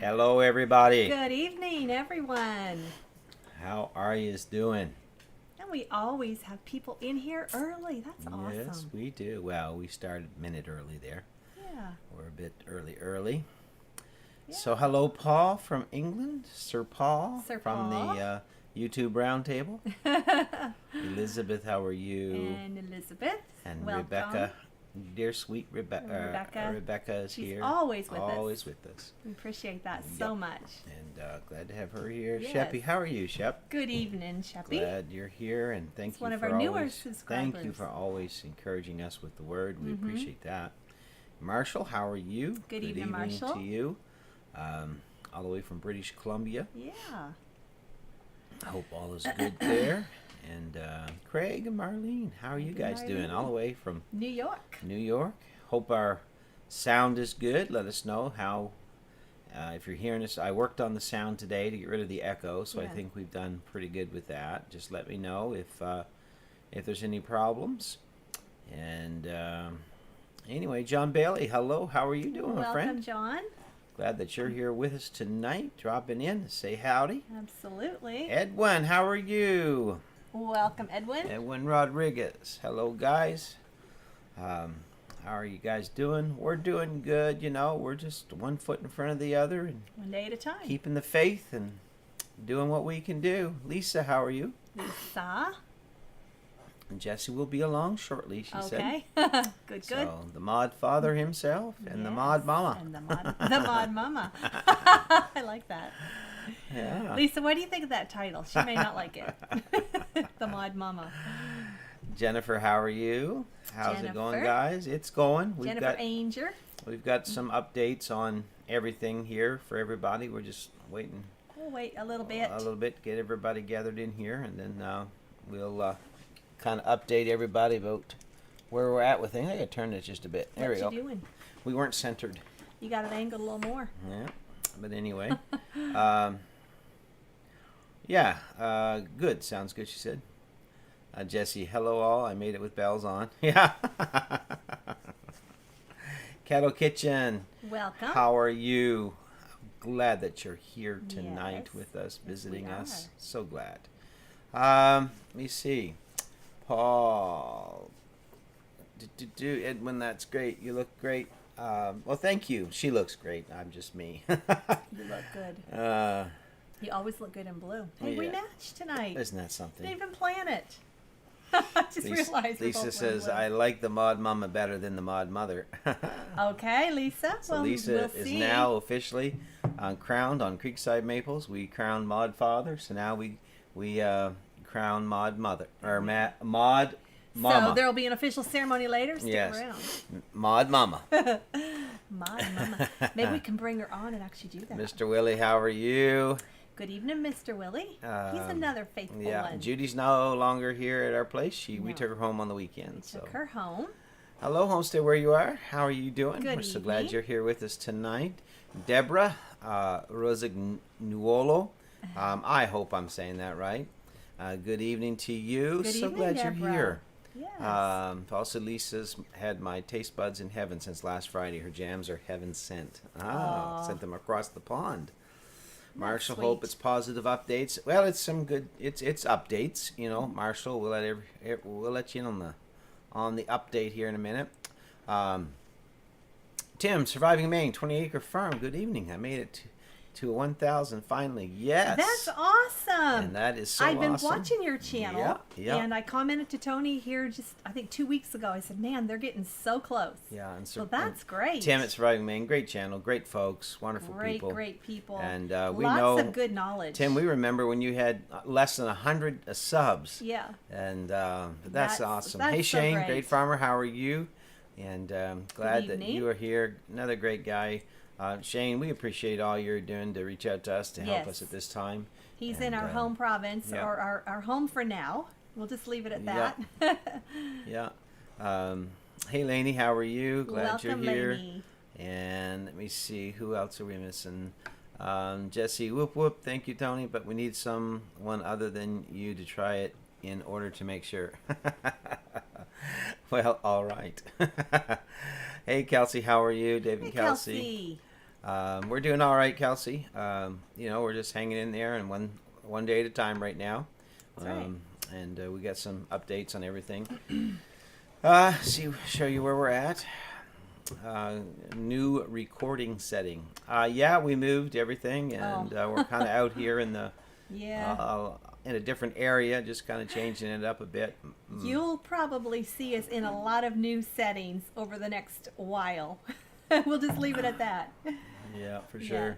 Hello, everybody. Good evening, everyone. How are you doing? And we always have people in here early. That's Yes, awesome. we do. Well, we started a minute early there. Yeah. We're a bit early. Yeah. So, hello, Paul from England. Sir Paul Sir from Paul. the YouTube Roundtable. Elizabeth, how are you? And Elizabeth. And welcome. Rebecca, dear sweet Rebecca. Rebecca is She's here. always with us. Always with us. We appreciate that so much. And glad to have her here. Yes. Sheppy, how are you, Shep? Good evening, Sheppy. Glad you're here, and thank It's you one of for our newer always, subscribers. Thank you for always encouraging us with the word. We appreciate that. Marshall, how are you? Good evening, Marshall. to you. All the way from British Columbia. Yeah. I hope all is good there. And Craig and Marlene, how are you guys doing? All the way from New York. New York. Hope our sound is good. Let us know how. If you're hearing us, I worked on the sound today to get rid of the echo, so I think we've done pretty good with that. Just let me know if there's any problems. And anyway, John Bailey, hello. How are you doing, my friend? Welcome, John. Glad that you're here with us tonight, dropping in to say howdy. Absolutely. Edwin, how are you? Welcome, Edwin. Edwin Rodriguez. Hello, guys. How are you guys doing? We're doing good, you know. We're just one foot in front of the other and One day at a time. keeping the faith and doing what we can do. Lisa, how are you? Lisa. And Jesse will be along shortly, she said. Okay. Good. So the Mod Father himself and the Mod Mama. And the Mod Mama. I like that. Yeah. Lisa, what do you think of that title? She may not like it. The Mod Mama. Jennifer, how are you? How's it going, Jennifer. guys? It's going. Jennifer Anger. We've got some updates on everything here for everybody. We're just waiting We'll wait a little bit. to get everybody gathered in here, and then we'll kind of update everybody about where we're at with things. I gotta turn this just a bit. There What we go. you doing? We weren't centered. You got it angled a little more. Yeah, but anyway, good. Sounds good. She said. Jesse, hello all. I made it with bells on. Yeah. Kettle Kitchen. Welcome. How are you? Glad that you're here tonight Yes. with us, visiting we us. are. So glad. Let me see. Paul. Edwin, that's great. You look great. Well, thank you. She looks great. I'm just me. You look good. You always look good in blue. Hey, we yeah. matched tonight. Isn't that something? Didn't even plan it. I just realized we're Lisa both wearing says, blue. I like the Mod Mama better than the Mod Mother. Okay, Lisa. So well, Lisa we'll is see. now officially crowned on Creekside Maples. We crowned Mod Father, so now we crown Mod Mother or Mod Mama. So there will be an official ceremony later. Stick Yes. around. Mod Mama. Mod Mama. Maybe we can bring her on and actually do that. Mr. Willie, how are you? Good evening, Mr. Willie. He's another faithful one. Judy's no longer here at our place. We No. took her home on the weekend. Took her home. Hello, Homestead, where you are. How are you doing? Good We're so glad evening. you're here with us tonight. Deborah Rosignuolo. I hope I'm saying that right. Good evening to you. Good so evening, glad Deborah. you're here. Yes. Also, Lisa's had my taste buds in heaven since last Friday. Her jams are heaven sent. Aw. Sent them across the pond. Marshall, sweet. hope it's positive updates. Well, it's some good. It's updates. You know, Marshall, we'll let you in on the update here in a minute. Tim, surviving Maine, 20-acre farm. Good evening. I made it to 1,000 finally. Yes. That's awesome. And that is so I've been awesome. watching your channel, Yeah. and I commented to Tony here just, I think 2 weeks ago. I said, man, they're getting so close. Yeah, and So that's great. Tim at Surviving Maine, great channel, great folks, wonderful Great, people. great people. And we Lots know, of good knowledge. Tim, we remember when you had less than 100 subs. Yeah. And but that's awesome. that's Hey, so Shane, great. great farmer, how are you? And glad that evening. you are here. Another great guy. Shane, we appreciate all you're doing to reach out to us to help Yes. us at this time. He's And, in our home province, yeah. or our home for now. We'll just leave it at Yeah. that. Yeah. Hey, Lainey, how are you? Glad Welcome, you're here. Lainey. And let me see, who else are we missing? Jesse, whoop whoop, thank you, Tony, but we need someone other than you to try it in order to make sure. Well, all right. Hey, Kelsey, how are you? David Hey, Kelsey. We're doing all right, Kelsey. We're just hanging in there, and one day at a time right now. That's right. And we got some updates on everything. Show you where we're at. New recording setting. We moved everything, and we're kind of out here in the in a different area, just kind of changing it up a bit. You'll probably see us in a lot of new settings over the next while. We'll just leave it at that. Yeah, for sure.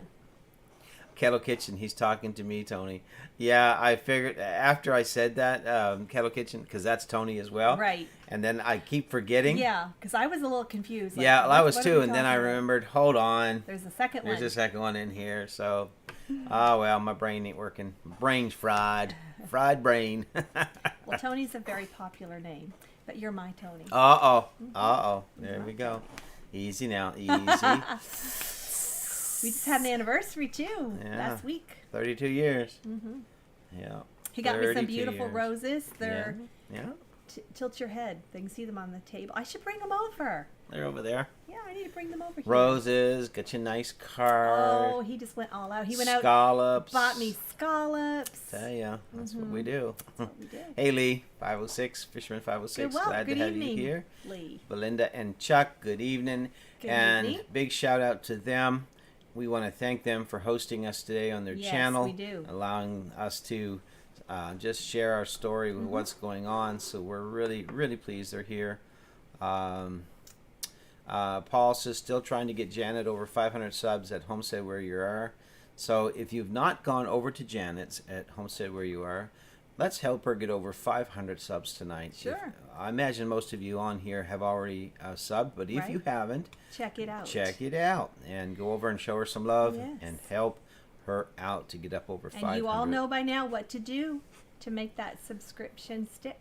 Kettle Kitchen, he's talking to me, Tony. Yeah, I figured after I said that, Kettle Kitchen, because that's Tony as well. Right. And then I keep forgetting. Yeah, because I was a little confused. Like, I was too, and then I remembered, hold on. There's a second one. There's a second one in here, so... Oh, well, my brain ain't working. Brain's fried. Fried brain. Well, Tony's a very popular name, but you're my Tony. There we go. Easy now, easy. We just had an anniversary, too, last week. 32 years. Mm-hmm. Yeah. He got me some beautiful roses. They're... Yeah. Tilt your head. They can see them on the table. I should bring them over. They're over there. Yeah, I need to bring them over here. Roses, get you a nice card. Oh, he just went all out. He went scallops. out, bought me scallops. Tell ya, that's what we do. That's what we did. Hey, Lee, 506, Fisherman 506. Glad good to have evening, you here. Lee. Belinda and Chuck, good evening. Good evening. Big shout out to them. We want to thank them for hosting us today on their channel. Yes, we do. Allowing us to just share our story with what's going on. So we're really, really pleased they're here. Paul says, still trying to get Janet over 500 subs at Homestead Where You Are. So if you've not gone over to Janet's at Homestead Where You Are, let's help her get over 500 subs tonight. Sure. I imagine most of you on here have already subbed, but if you haven't, check it out. Check it out and go over and show her some love Yes. and help her out to get up over 500. And you all know by now what to do to make that subscription stick.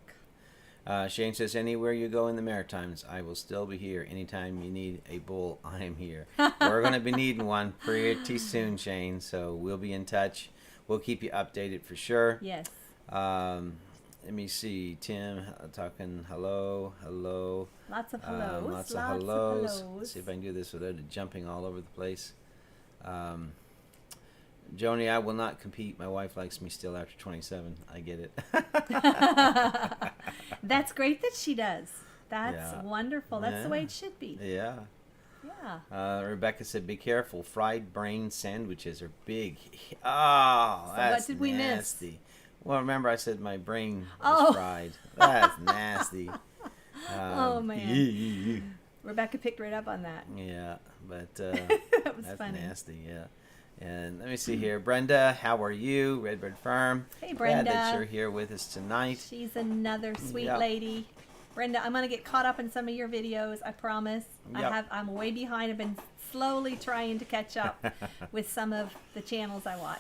Shane says, anywhere you go in the Maritimes, I will still be here. Anytime you need a bull, I am here. We're going to be needing one pretty soon, Shane, so we'll be in touch. We'll keep you updated for sure. Yes. Let me see. Tim talking hello. Lots of hellos. Lots of hellos. Let's see if I can do this without it jumping all over the place. Joni, I will not compete. My wife likes me still after 27. I get it. That's great that she does. That's wonderful. That's the way it should be. Yeah. Yeah. Rebecca said, be careful. Fried brain sandwiches are big. Oh, so that's what did we nasty. miss? Well, remember I said my brain was fried. That's nasty. Oh, man. Rebecca picked right up on that. Yeah, but that was that's funny. nasty, yeah. And let me see here. Brenda, how are you? Redbird Farm. Hey, Brenda. Glad that you're here with us tonight. She's another sweet lady. Brenda, I'm going to get caught up in some of your videos, I promise. I'm way behind. I've been slowly trying to catch up with some of the channels I watch.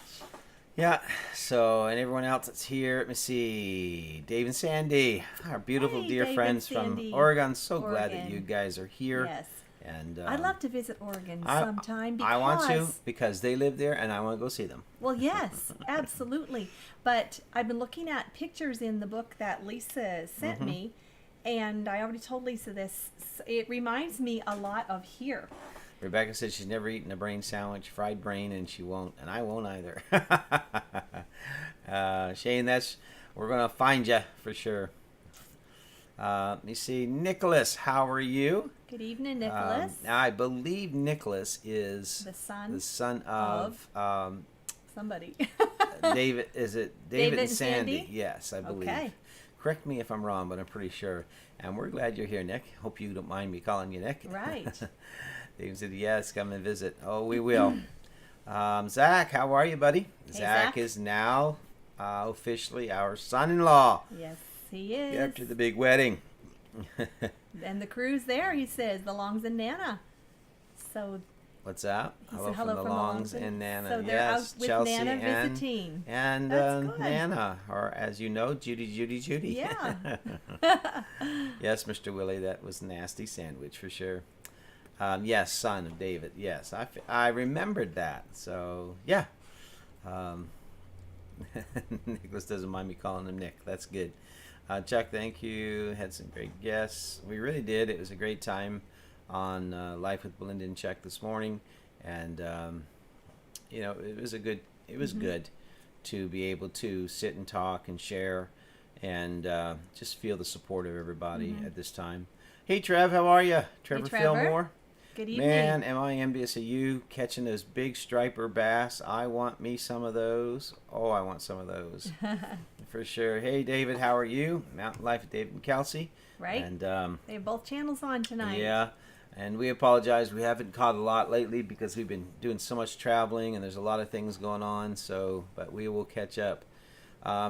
Yeah, so, and everyone else that's here, let me see. Dave and Sandy, our beautiful dear Dave friends and from Sandy. Oregon. So glad that you guys are here. Yes. And I'd love to visit Oregon sometime because I want to, because they live there and I want to go see them. Well, yes, absolutely. But I've been looking at pictures in the book that Lisa sent me, and I already told Lisa this. It reminds me a lot of here. Rebecca said she's never eaten a brain sandwich, fried brain, and she won't, and I won't either. Shane, we're going to find you for sure. Let me see. Nicholas, how are you? Good evening, Nicholas. I believe Nicholas is the son of somebody. David. Is it David and Sandy? Sandy? Yes, I believe. Okay. Correct me if I'm wrong, but I'm pretty sure. And we're glad you're here, Nick. Hope you don't mind me calling you Nick. Right. David said, yes, come and visit. Oh, we will. Zach, how are you, buddy? Hey, Zach is now officially our son-in-law. Yes, he is. After the big wedding. And the crew's there, he says, the Longs and Nana. So what's that? he Hello said hello from the Longs and Nana. So they're yes, out with Chelsea Nana visiting. And That's good. Nana, or as you know, Judy. Yeah. Yes, Mr. Willie, that was a nasty sandwich for sure. Yes, son of David. Yes, I remembered that. So, yeah. Nicholas doesn't mind me calling him Nick. That's good. Chuck, thank you. Had some great guests. We really did. It was a great time on Life with Belinda and Chuck this morning. And it was good to be able to sit and talk and share, and just feel the support of everybody at this time. Hey, Trev, how are you? Trevor Fillmore. Good evening. Man, am I envious of you catching those big striper bass. I want me some of those. Oh, I want some of those. For sure. Hey, David, how are you? Mountain Life with David and Kelsey. Right. And they have both channels on tonight. Yeah. And we apologize. We haven't caught a lot lately because we've been doing so much traveling and there's a lot of things going on. But we will catch up.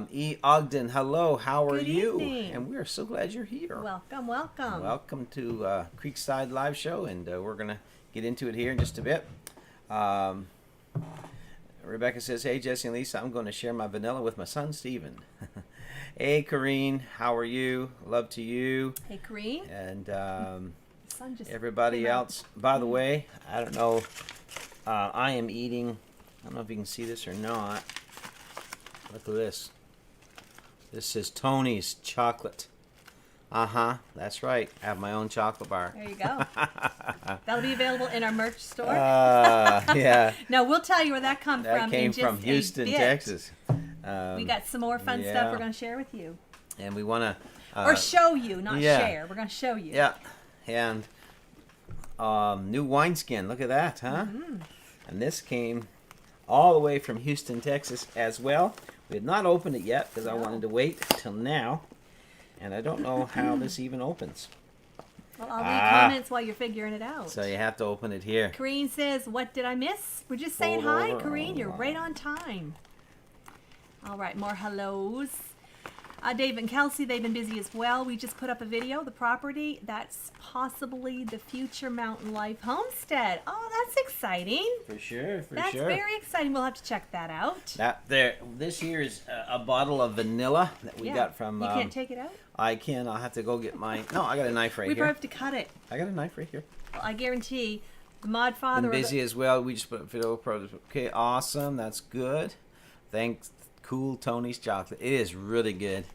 E. Ogden, hello. How are you? Good evening. And we are so glad you're here. Welcome, welcome. Welcome to Creekside Live Show, and we're going to get into it here in just a bit. Rebecca says, hey, Jesse and Lisa, I'm going to share my vanilla with my son, Steven. Hey, Corrine, how are you? Love to you. Hey, Corrine. And Sun just everybody else. By the way, I don't know, I am eating, I don't know if you can see this or not. Look at this. This is Tony's chocolate. That's right. I have my own chocolate bar. There you go. That'll be available in our merch store. Yeah. No, we'll tell you where that comes from. That came in just from Houston, a bit. Texas. We got some more fun stuff we're going to share with you. And we want to... or show you, not share. We're going to show you. Yeah. And new wineskin. Look at that, huh? And this came all the way from Houston, Texas as well. We had not opened it yet because I wanted to wait till now. And I don't know how this even opens. Well, I'll read comments while you're figuring it out. So you have to open it here. Corrine says, what did I miss? We're just saying hi, Corrine. You're right on time. All right, more hellos. Dave and Kelsey, they've been busy as well. We just put up a video, the property. That's possibly the future Mountain Life homestead. Oh, that's exciting. For sure, That's very exciting. We'll have to check that out. This here is a bottle of vanilla that we got from... You can't take it out? I can. I'll have to go get my... No, I got a knife right We here. have to cut it. I got a knife right here. Well, I guarantee the mod father... Been busy as well. We just put a video pro. Okay, awesome. That's good. Thanks, cool Tony's chocolate. It is really good.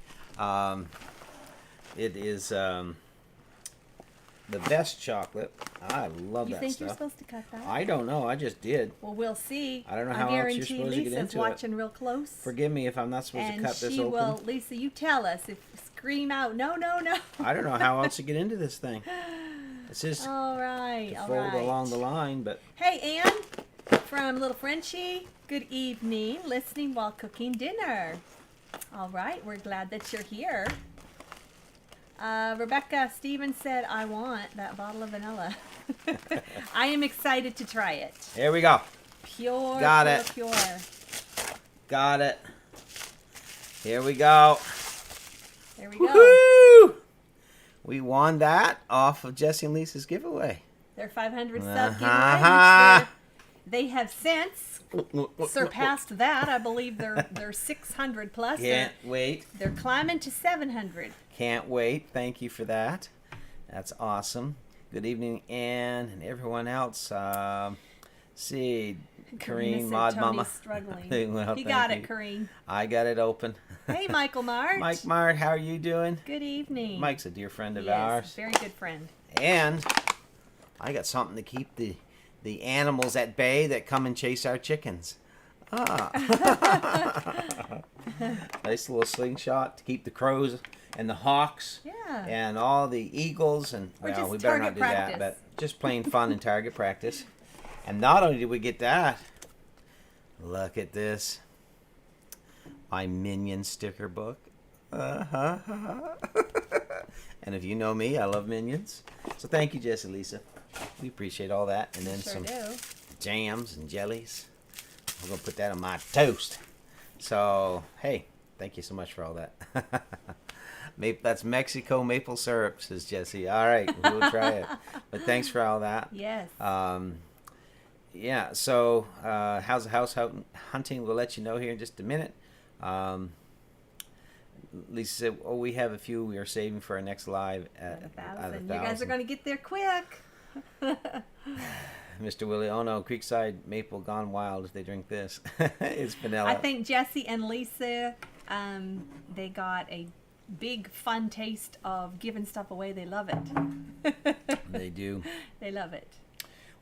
It is the best chocolate. I love that stuff. You think you're supposed to cut that? I don't know. I just did. Well, we'll see. I don't know how else you're supposed to get into it. watching real close. Forgive me if I'm not supposed to cut this open. Well, Lisa, you tell us. If scream out, no, no, no. I don't know how else to get into this thing. It's just all right, to fold along the line, but... Hey, Ann from Little Frenchie. Good evening. Listening while cooking dinner. All right, we're glad that you're here. Rebecca Stevens said, I want that bottle of vanilla. I am excited to try it. Here we go. Pure, Got pure, it. pure. Got it. Here we go. There we go. Woohoo! We won that off of Jesse and Lisa's giveaway. Their 500 sub giveaway, which they have since surpassed that. I believe they're 600 plus. Can't wait. They're climbing to 700. Can't wait. Thank you for that. That's awesome. Good evening, Ann and everyone else. See, Corrine, Mod Mama. Struggling. Well, you got it, Corrine. I got it open. Hey, Michael Mart. Mike Mart, how are you doing? Good evening. Mike's a dear friend of ours. Very good friend. And I got something to keep the animals at bay that come and chase our chickens. Nice little slingshot to keep the crows and the hawks and all the eagles and well, we better not do that, but just plain fun and target practice. And not only did we get that, look at this, my Minion sticker book. And if you know me, I love Minions. So thank you, Jesse, Lisa. We appreciate all that, and then some jams and jellies. We're gonna put that on my toast. So hey, thank you so much for all that. That's Mexico maple syrup, says Jesse. All right, we'll try it. But thanks for all that. Yes. Yeah. So how's the house hunting? We'll let you know here in just a minute. Lisa said, "Oh, we have a few we are saving for our next live at 1,000. You guys are gonna get there quick." Mr. Willie, oh no, Creekside maple gone wild if they drink this. It's vanilla. I think Jesse and Lisa, they got a big fun taste of giving stuff away. They love it. They do. They love it.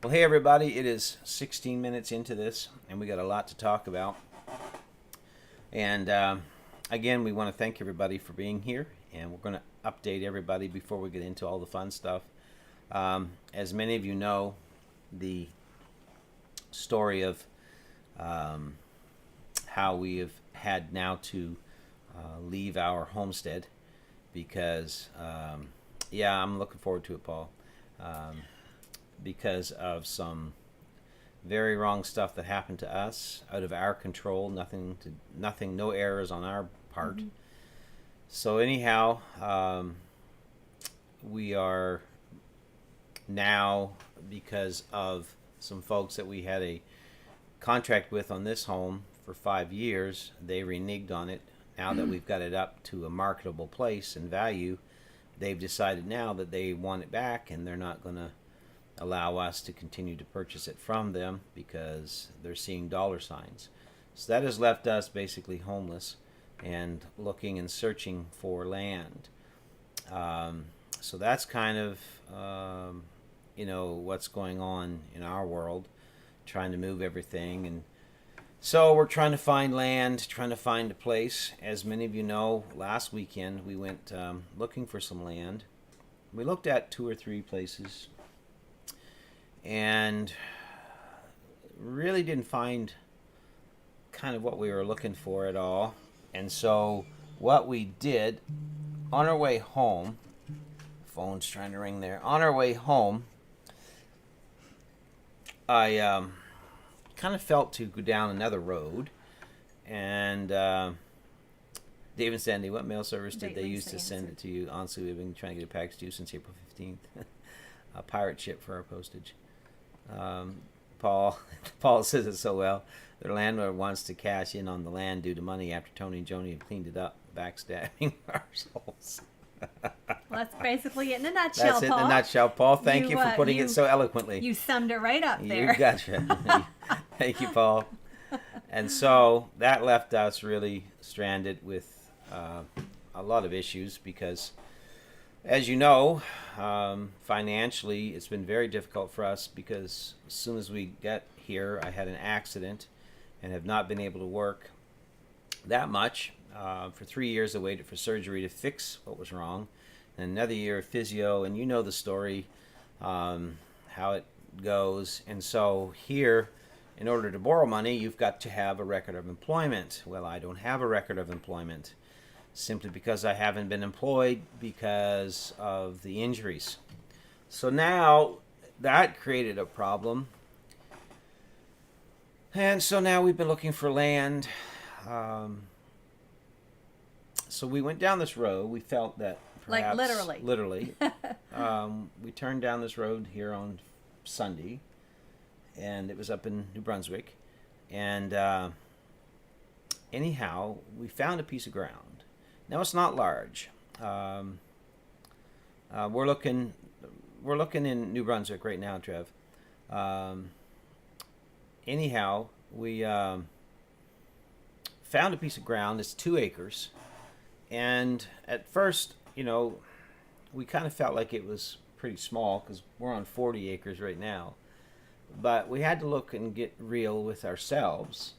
Well, hey everybody, it is 16 minutes into this, and we got a lot to talk about. And again, we want to thank everybody for being here, and we're going to update everybody before we get into all the fun stuff. As many of you know, the story of how we have had now to leave our homestead because, I'm looking forward to it, Paul. Because of some very wrong stuff that happened to us, out of our control, no errors on our part. Mm-hmm. So anyhow, we are now, because of some folks that we had a contract with on this home for 5 years, they reneged on it. Now that we've got it up to a marketable place and value, they've decided now that they want it back, and they're not going to allow us to continue to purchase it from them because they're seeing dollar signs. So that has left us basically homeless and looking and searching for land. So that's kind of what's going on in our world, trying to move everything. And so we're trying to find land, trying to find a place. As many of you know, last weekend we went looking for some land. We looked at 2 or 3 places and really didn't find kind of what we were looking for at all. And so what we did on our way home, phone's trying to ring there, on our way home, I kind of felt to go down another road. And Dave and Sandy, what mail service did they use to send it to you? Honestly, we've been trying to get a package to you since April 15th. A pirate ship for our postage. Paul says it so well. Their landlord wants to cash in on the land due to money after Tony and Joni have cleaned it up, backstabbing our souls. Well, that's basically it in a nutshell, Paul. That's it Paul. in a nutshell, Paul. Thank you for putting it so eloquently. You summed it right up there. You gotcha. Thank you, Paul. And so that left us really stranded with a lot of issues because, as you know, financially it's been very difficult for us because as soon as we got here, I had an accident and have not been able to work that much. For 3 years I waited for surgery to fix what was wrong, and another year of physio, and you know the story, how it goes. And so here, in order to borrow money, you've got to have a record of employment. Well, I don't have a record of employment, simply because I haven't been employed because of the injuries. So now that created a problem. And so now we've been looking for land. So we went down this road. We felt that perhaps... Like literally. We turned down this road here on Sunday, and it was up in New Brunswick. And anyhow, we found a piece of ground. Now it's not large. We're looking in New Brunswick right now, Trev. Anyhow, we found a piece of ground. It's 2 acres, and at first, we kind of felt like it was pretty small because we're on 40 acres right now. But we had to look and get real with ourselves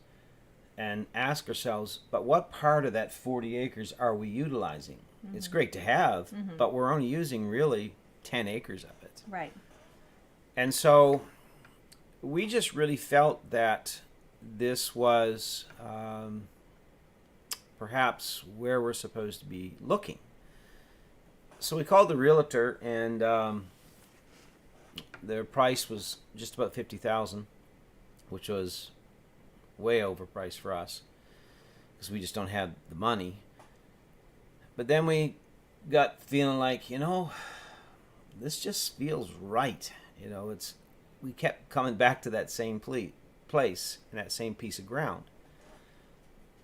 and ask ourselves, but what part of that 40 acres are we utilizing? Mm-hmm. It's great to have, mm-hmm. but we're only using really 10 acres of it. Right. And so we just really felt that this was perhaps where we're supposed to be looking. So we called the realtor, and their price was just about $50,000, which was way overpriced for us because we just don't have the money. But then we got feeling like, this just feels right. We kept coming back to that same place and that same piece of ground.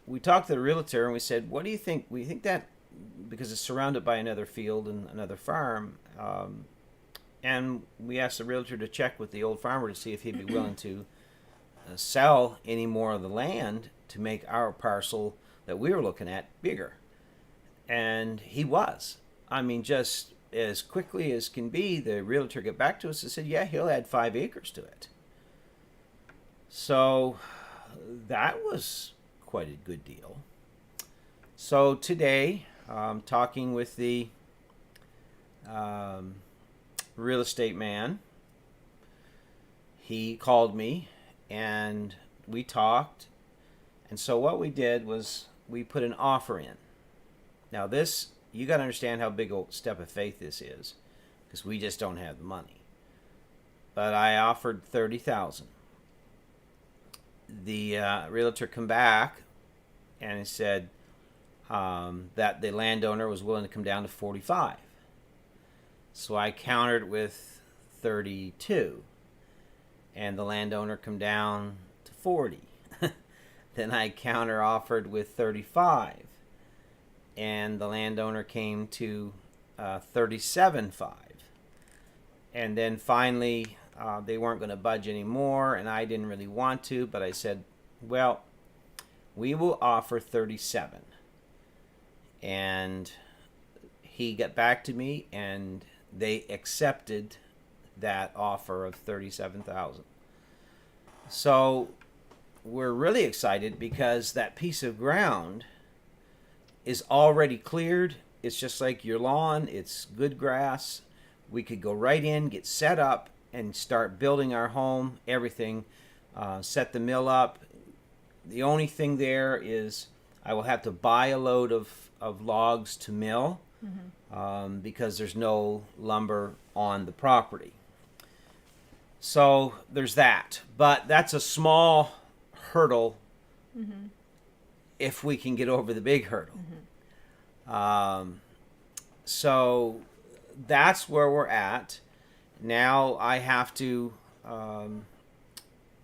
We talked to the realtor and we said, what do you think? We think that because it's surrounded by another field and another farm, and we asked the realtor to check with the old farmer to see if he'd be willing to sell any more of the land to make our parcel that we were looking at bigger. And he was. I mean, just as quickly as can be, the realtor got back to us and said, yeah, he'll add 5 acres to it. So that was quite a good deal. So today, talking with the real estate man, he called me and we talked. And so what we did was we put an offer in. Now this, you got to understand how big a step of faith this is, because we just don't have the money. But I offered $30,000. The realtor come back and he said that the landowner was willing to come down to 45. So I countered with 32, and the landowner come down to 40. Then I counter offered with 35, and the landowner came to 37.5. And then finally they weren't going to budge anymore, and I didn't really want to, but I said, well, we will offer 37. And he got back to me, and they accepted that offer of $37,000. So we're really excited because that piece of ground is already cleared. It's just like your lawn. It's good grass. We could go right in, get set up, and start building our home, everything, set the mill up. The only thing there is I will have to buy a load of logs to mill, because there's no lumber on the property. So there's that. But that's a small hurdle if we can get over the big hurdle. So that's where we're at. Now I have to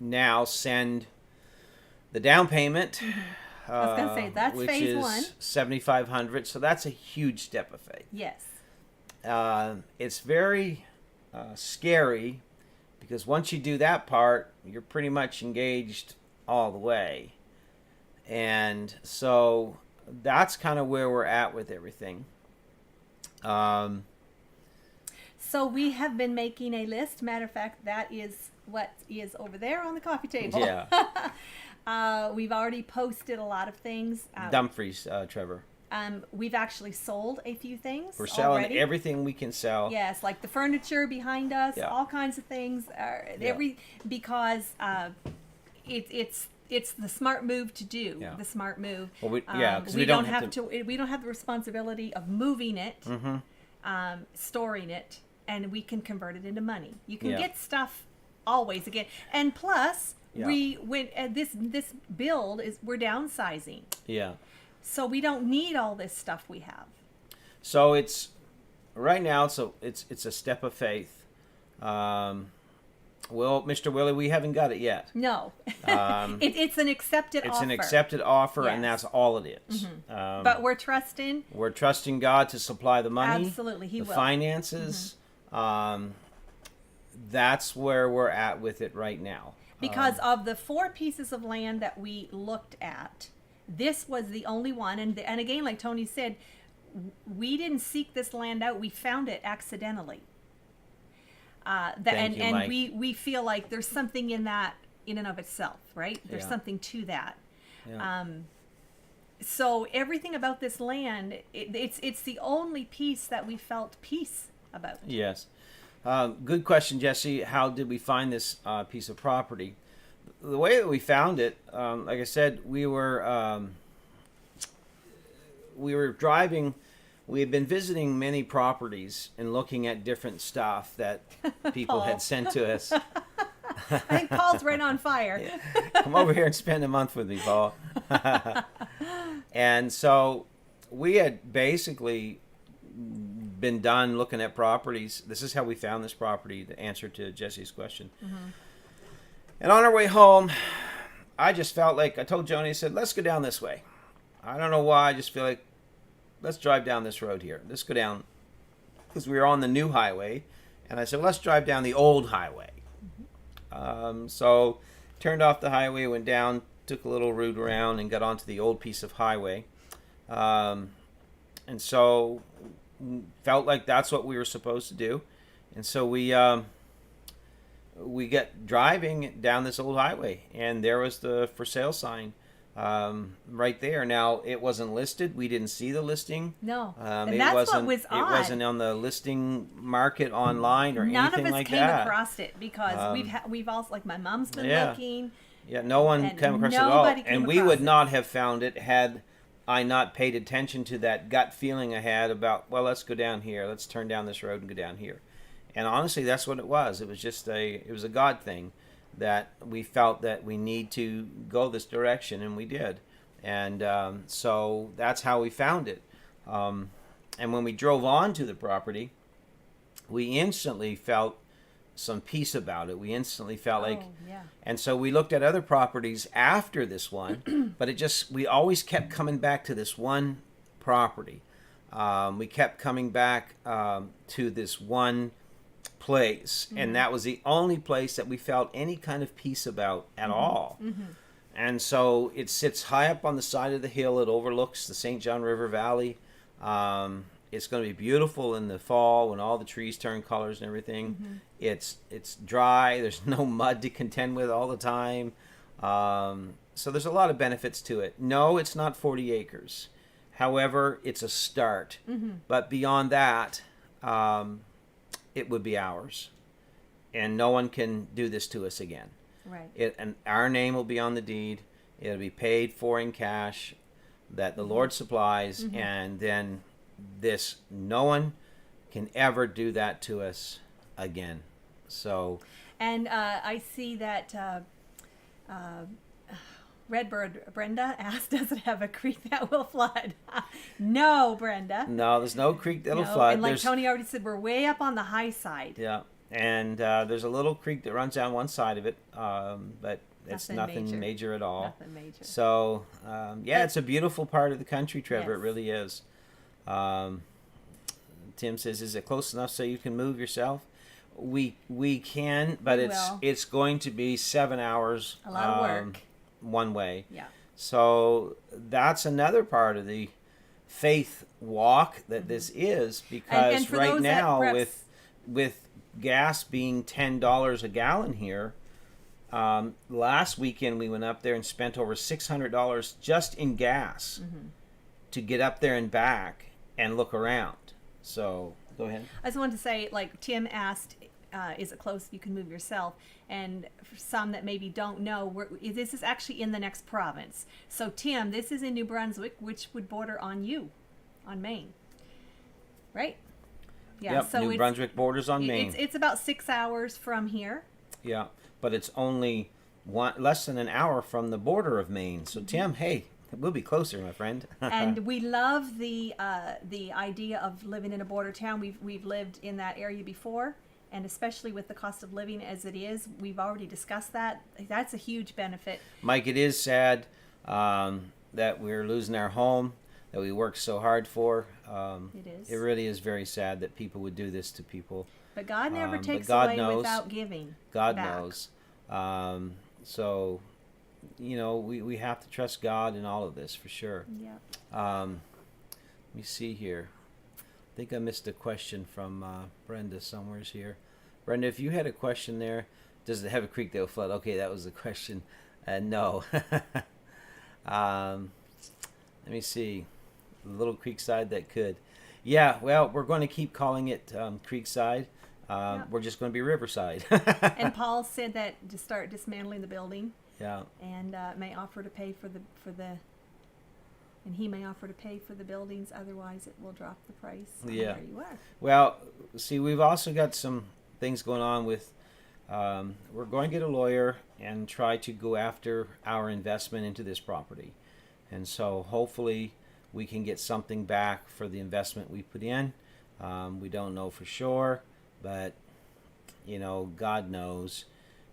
now send the down payment. I was going to say, that's which phase is one. $7,500. So that's a huge step of faith. Yes. It's very scary, because once you do that part, you're pretty much engaged all the way. And so that's kind of where we're at with everything. So we have been making a list. Matter of fact, that is what is over there on the coffee table. Yeah. We've already posted a lot of things. Dumfries, Trevor. We've actually sold a few things. We're selling already. everything we can sell. Yes, like the furniture behind us, Yeah. all kinds of things. Because it's the smart move to do. Yeah. The smart move. Well, because we don't have to. We don't have the responsibility of moving it, Mm-hmm. storing it, and we can convert it into money. You can Yeah. get stuff always again, and plus Yeah. we went this build is we're downsizing, Yeah. so we don't need all this stuff we have. So it's right now. So it's a step of faith. Well, Mr. Willie, we haven't got it yet. No, it's an accepted It's offer. an accepted offer, and Yes. that's all it is. But we're trusting. We're trusting God to supply the money. Absolutely, He the will. finances. That's where we're at with it right now. Because of the 4 pieces of land that we looked at, this was the only one. And again, like Tony said, we didn't seek this land out. We found it accidentally. Thank you, Mike. we feel like there's something in that in and of itself, right? There's Yeah. something to that. Yeah. So everything about this land, it's the only piece that we felt peace about. Yes. Good question, Jesse. How did we find this piece of property? The way that we found it, like I said, we were driving. We had been visiting many properties and looking at different stuff that people Paul. had sent to us. I think Paul's right on fire. Come over here and spend a month with me, Paul. And so we had basically been done looking at properties. This is how we found this property, the answer to Jesse's question. And on our way home, I just felt like, I told Joni, I said, let's go down this way. I don't know why, I just feel like, let's drive down this road here. Let's go down, because we were on the new highway. And I said, let's drive down the old highway. So turned off the highway, went down, took a little route around, and got onto the old piece of highway. And so felt like that's what we were supposed to do, and so we get driving down this old highway, and there was the for sale sign right there. Now, it wasn't listed. We didn't see the listing. No, and it that's wasn't, what was odd. It wasn't on the listing market online or None anything of us like came that. across it because we've also, like, my mom's been Yeah. looking. Yeah, no one And came across it at all. nobody came And we across would it. not have found it had I not paid attention to that gut feeling I had about, well, let's go down here. Let's turn down this road and go down here. And honestly, that's what it was. It was just it was a God thing that we felt that we need to go this direction, and we did. And so that's how we found it. And when we drove on to the property, we instantly felt some peace about it. We instantly felt like, yeah. and so we looked at other properties after this one, but we always kept coming back to this one property. We kept coming back to this one place, and that was the only place that we felt any kind of peace about at all. And so it sits high up on the side of the hill. It overlooks the St. John River Valley. It's going to be beautiful in the fall when all the trees turn colors and everything. It's dry. There's no mud to contend with all the time. So there's a lot of benefits to it. No, it's not 40 acres. However, it's a start. But beyond that, it would be ours. And no one can do this to us again. Right. And our name will be on the deed. It'll be paid for in cash that the Lord supplies, and then no one can ever do that to us again. So, and I see that Redbird Brenda asked, does it have a creek that will flood? No, Brenda. no, there's no creek that'll No, flood. and like There's, Tony already said, we're way up on the high side. yeah, and there's a little creek that runs down one side of it, but it's nothing major at all. Nothing major. So, it's a beautiful part of the country, Trevor. Yes. It really is. Tim says, "Is it close enough so you can move yourself?" We can, but We it's will. it's going to be 7 hours. A lot of work. One way. Yeah. So that's another part of the faith walk that this is, because And for right those that now perhaps- with gas being $10 a gallon here, last weekend we went up there and spent over $600 just in gas to get up there and back and look around. So go ahead. I just wanted to say, like Tim asked, is it close you can move yourself? And for some that maybe don't know, this is actually in the next province. So Tim, this is in New Brunswick, which would border on you, on Maine, right? Yeah. Yep, So New Brunswick borders on Maine. It's about 6 hours from here. Yeah, but it's only less than an hour from the border of Maine. So Tim, hey, we'll be closer, my friend. And we love the idea of living in a border town. We've lived in that area before, and especially with the cost of living as it is, we've already discussed that. That's a huge benefit. Mike, it is sad that we're losing our home that we worked so hard for. It is. It really is very sad that people would do this to people. But God never But takes God away knows. without giving. God back. knows. So, we have to trust God in all of this for sure. Yeah. Let me see here. I think I missed a question from Brenda somewheres here. Brenda, if you had a question there, does it have a creek that will flood? Okay, that was the question. No. Let me see. A little Creekside that could. Yeah, well, we're going to keep calling it Creekside. Yeah. We're just going to be Riverside. And Paul said that to start dismantling the building, Yeah. and may offer to pay for the, and he may offer to pay for the buildings. Otherwise, it will drop the price. Yeah. There you are. Well, see, we've also got some things going on with. We're going to get a lawyer and try to go after our investment into this property, and so hopefully we can get something back for the investment we put in. We don't know for sure, but God knows.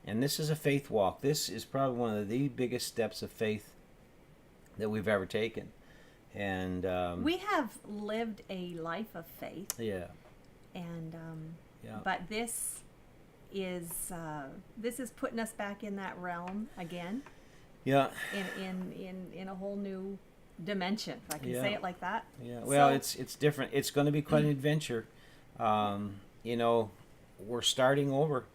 And this is a faith walk. This is probably one of the biggest steps of faith that we've ever taken. And We have lived a life of faith, yeah, and yeah, but this is putting us back in that realm again, yeah, in a whole new dimension, if I can say it like that. Yeah. Well, So, it's different. It's going to be quite an adventure. You know, we're starting over,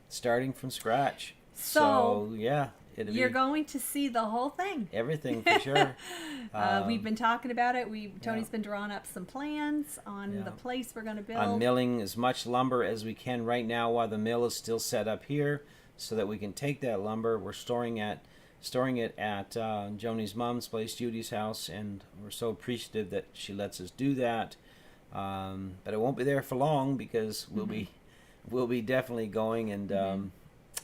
starting from scratch. So, Yeah, it'll you're be going to see the whole thing. everything for sure. We've been talking about it. Tony's yeah. been drawing up some plans on Yeah. the place we're going to build. I'm milling as much lumber as we can right now while the mill is still set up here, so that we can take that lumber. We're storing it at Joni's mom's place, Judy's house, and we're so appreciative that she lets us do that. But it won't be there for long because we'll be definitely going and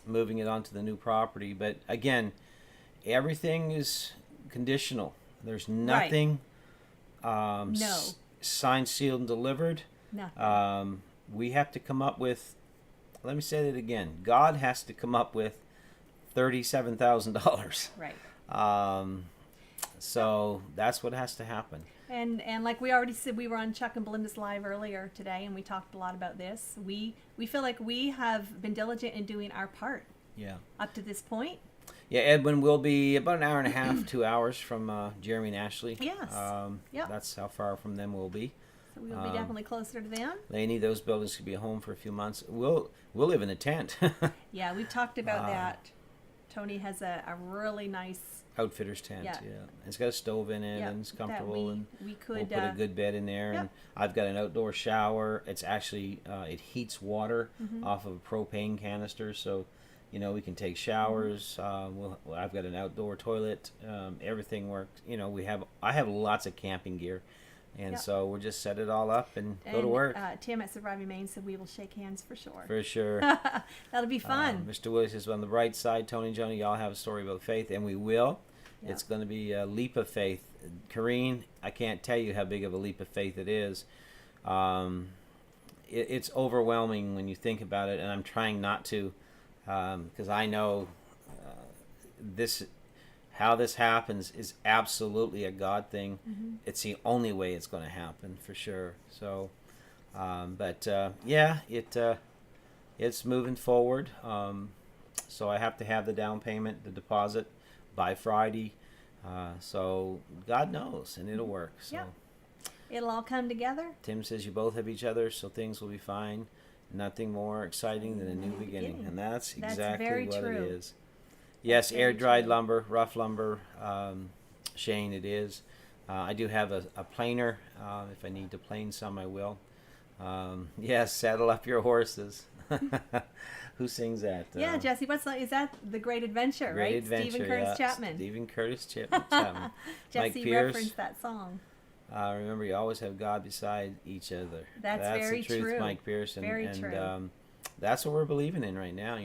moving it onto the new property. But again, everything is conditional. There's nothing No. signed, sealed, and delivered. Nothing. We have to come up with. Let me say that again. God has to come up with $37,000. Right. So that's what has to happen. And like we already said, we were on Chuck and Belinda's live earlier today, and we talked a lot about this. We feel like we have been diligent in doing our part. Yeah. Up to this point. Yeah, Edwin will be about an hour and a half, 2 hours from Jeremy and Ashley. Yes. Yep. That's how far from them we'll be. So we will be definitely closer to them. They need those buildings to be a home for a few months. We'll live in a tent. Yeah, we've talked about that. Tony has a really nice Outfitter's tent. Yeah. It's got a stove in it, Yep, and it's that comfortable, and we we'll could put a good bed in there. yep. And I've got an outdoor shower. It's actually it heats water off of a propane canister, so we can take showers. I've got an outdoor toilet. Everything works. I have lots of camping gear. And Yep. so we'll just set it all up and go to work. Tim at Surviving Maine said we will shake hands for sure. For sure. That'll be fun. Mr. Willis is on the bright side. Tony and Joni, y'all have a story about faith, and we will. Yep. It's going to be a leap of faith. Corrine, I can't tell you how big of a leap of faith it is. It's overwhelming when you think about it, and I'm trying not to, because I know how this happens is absolutely a God thing. It's the only way it's going to happen for sure. So, it's moving forward. So I have to have the down payment, the deposit by Friday. So God knows, and it'll work. So Yep. It'll all come together. Tim says you both have each other, so things will be fine. Nothing more exciting than a new beginning, and that's exactly very what true. it is. Yes, Very air dried true. lumber, rough lumber. Shane, it is. I do have a planer. If I need to plane some, I will. Yes, saddle up your horses. Who sings that? Yeah, Jesse, is that The Great Adventure, Great right? Adventure. Stephen Curtis yeah. Chapman. Stephen Curtis Chapman. Mike Jesse Pierce. referenced that song. Remember, you always have God beside each other. That's very the truth, true. Mike Pierce. Very true. That's what we're believing in right now,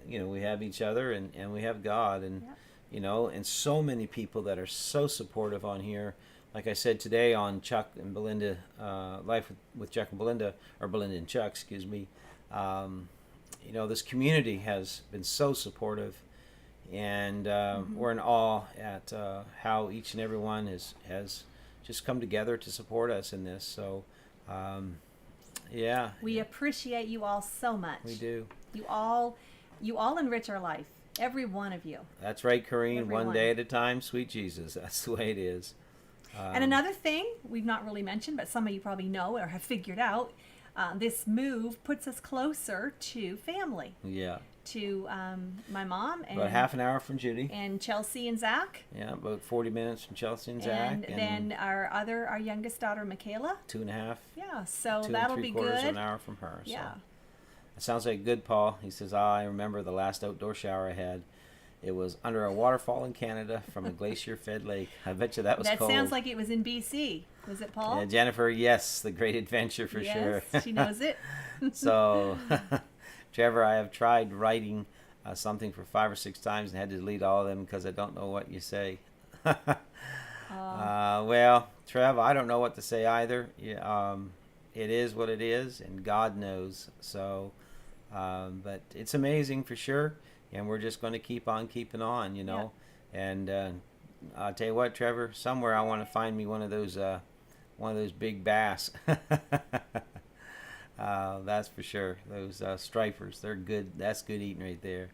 we have each other and we have God, and Yep. and so many people that are so supportive on here. Like I said today on Chuck and Belinda, Life with Chuck and Belinda, or Belinda and Chuck, excuse me. This community has been so supportive, and we're in awe at how each and every one has just come together to support us in this. So, we appreciate you all so much. We do. You all enrich our life. Every one of you. That's right, Corrine. Everyone. One day at a time, sweet Jesus. That's the way it is. And another thing we've not really mentioned, but some of you probably know or have figured out, this move puts us closer to family. Yeah. To my mom and About half an hour from Judy. and Chelsea and Zach. Yeah, about 40 minutes from Chelsea and Zach. And then our youngest daughter, Michaela. 2.5. Yeah, so 2 that'll and be 3/4 good. of an hour from her. Yeah. So. It sounds like good, Paul. He says, I remember the last outdoor shower I had. It was under a waterfall in Canada from a glacier-fed lake. I bet you that was That cold. sounds like it was in BC. Was it, Paul? Yeah, Jennifer, yes, the Great Adventure for sure. Yes, she knows it. So, Trevor, I have tried writing something for 5 or 6 times and had to delete all of them because I don't know what you say. Well, Trev, I don't know what to say either. Yeah, it is what it is, and God knows. So, but it's amazing for sure, and we're just going to keep on keeping on, Yeah. And I'll tell you what, Trevor, somewhere I want to find me one of those big bass. That's for sure. Those stripers, they're good. That's good eating right there.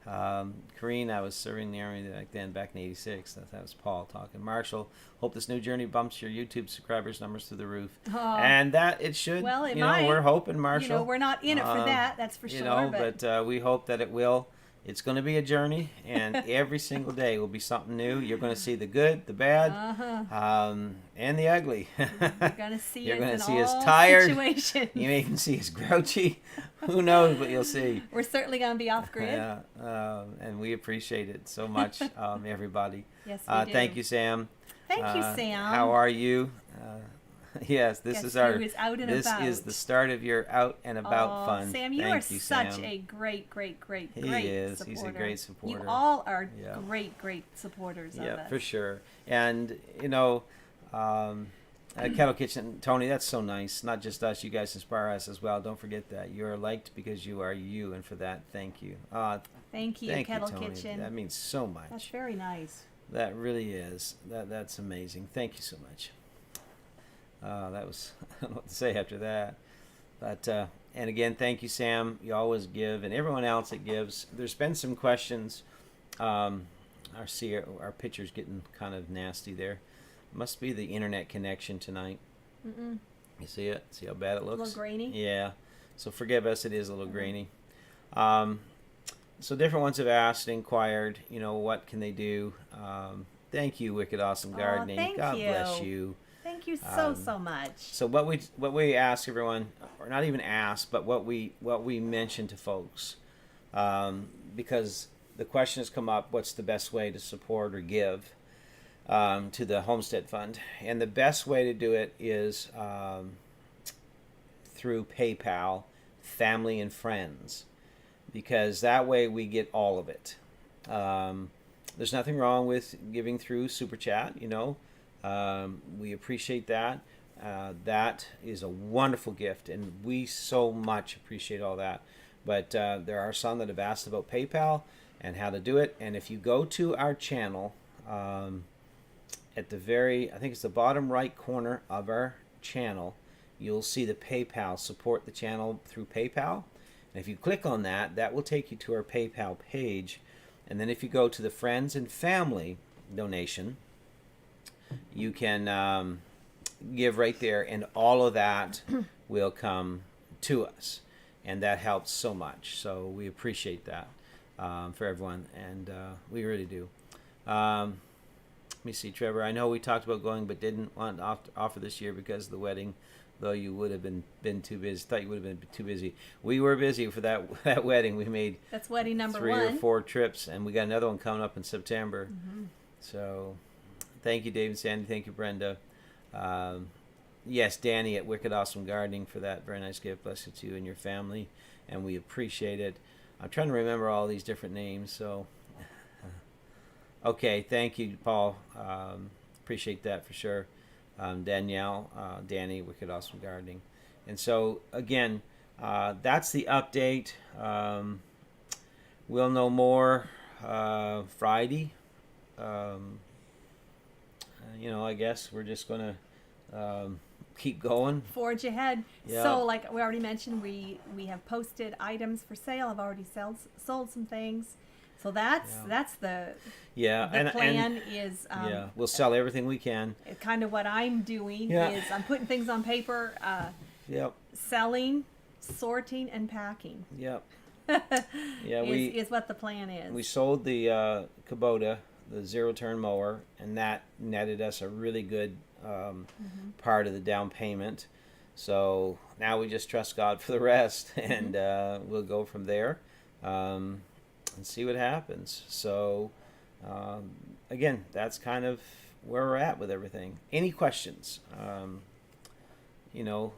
Kareen, I was serving the Army back then, back in '86. That was Paul talking. Marshall, hope this new journey bumps your YouTube subscribers numbers through the roof. Oh. And that it should. Well, it you know, might. we're hoping, Marshall. You know, we're not in it for that, that's for you sure. know, but we hope that it will. It's going to be a journey, and every single day will be something new. You're going to see the good, the bad, and the ugly. You're going to see You're us gonna in see us all tired. situations. You may even see us grouchy. Who knows what you'll see. We're certainly going to be off grid. Yeah, and we appreciate it so much, everybody. Yes, we do. Thank you, Sam. Thank you, Sam. How are you? Yes, this is our. Who is out and this about. is the start of your out and about Aw, fun. Sam, you Thank are you, such Sam. a great He is. supporter. He's a great supporter. You all are Yeah. great supporters of Yeah, us. for sure. And you know, Kettle Kitchen, Tony, that's so nice. Not just us, you guys inspire us as well. Don't forget that you are liked because you are you, and for that, thank you. Thank you, Thank Kettle you, Tony. Kitchen. That means so much. That's very nice. That really is. That's amazing. Thank you so much. That was I don't know what to say after that. But and again, thank you, Sam. You always give, and everyone else that gives. There's been some questions. Our picture's getting kind of nasty there. Must be the internet connection tonight. Mm-mm. You see it? See how bad it looks? A little grainy. Yeah. So forgive us. It is a little grainy. So different ones have asked, inquired. You know, what can they do? Thank you, Wicked Awesome Gardening. thank God you. bless you. Thank you so much. So what we ask everyone, or not even ask, but what we mention to folks, because the question has come up: what's the best way to support or give to the Homestead Fund? And the best way to do it is through PayPal, family and friends, because that way we get all of it. There's nothing wrong with giving through Super Chat, you know. We appreciate that. That is a wonderful gift, and we so much appreciate all that. But there are some that have asked about PayPal and how to do it. And if you go to our channel, at the I think it's the bottom right corner of our channel, you'll see the PayPal, support the channel through PayPal. And if you click on that, that will take you to our PayPal page. And then if you go to the friends and family donation, you can give right there, and all of that will come to us, and that helps so much. So we appreciate that for everyone, and we really do. Let me see, Trevor. I know we talked about going, but didn't want to offer this year because of the wedding. Though you would have been too busy. Thought you would have been too busy. We were busy for that wedding. We made that's wedding number 3 one. or 4 trips, and we got another one coming up in September. Mm-hmm. So. Thank you, Dave and Sandy. Thank you, Brenda. Yes, Danny at Wicked Awesome Gardening for that very nice gift. Bless you too and your family, and we appreciate it. I'm trying to remember all these different names. So, okay, thank you, Paul. Appreciate that for sure. Danielle, Danny, Wicked Awesome Gardening, and so again, that's the update. We'll know more Friday. You know, I guess we're just going to keep going. Forge ahead. Yeah. So, like we already mentioned, we have posted items for sale. I've already sold some things. So that's the plan is we'll sell everything we can. kind of what I'm doing is I'm putting things on paper, selling, sorting, and packing. Yep. is what the plan is. We sold the Kubota, the zero-turn mower, and that netted us a really good part of the down payment. So now we just trust God for the rest, and we'll go from there and see what happens. So again, that's kind of where we're at with everything. Any questions? You know,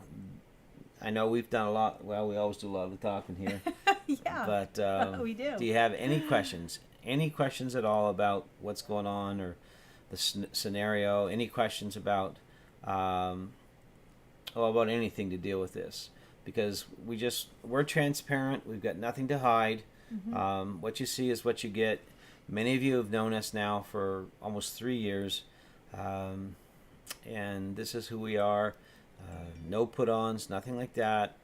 I know we've done a lot. Well, we always do a lot of the talking here. Yeah, but we do. Do you have any questions? Any questions at all about what's going on or the scenario? Any questions about about anything to deal with this? Because we're transparent. We've got nothing to hide. Mm-hmm. What you see is what you get. Many of you have known us now for almost 3 years, and this is who we are. No put-ons, nothing like that.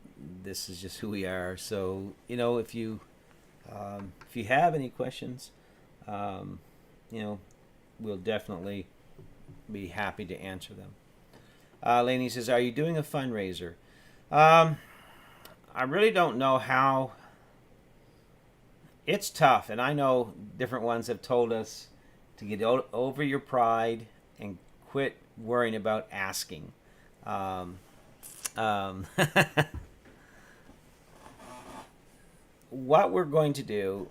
This is just who we are. So, you know, if you If you have any questions, um, you know, we'll definitely be happy to answer them. Lainey says, are you doing a fundraiser? I really don't know how. It's tough, and I know different ones have told us to get over your pride and quit worrying about asking. Um, what we're going to do,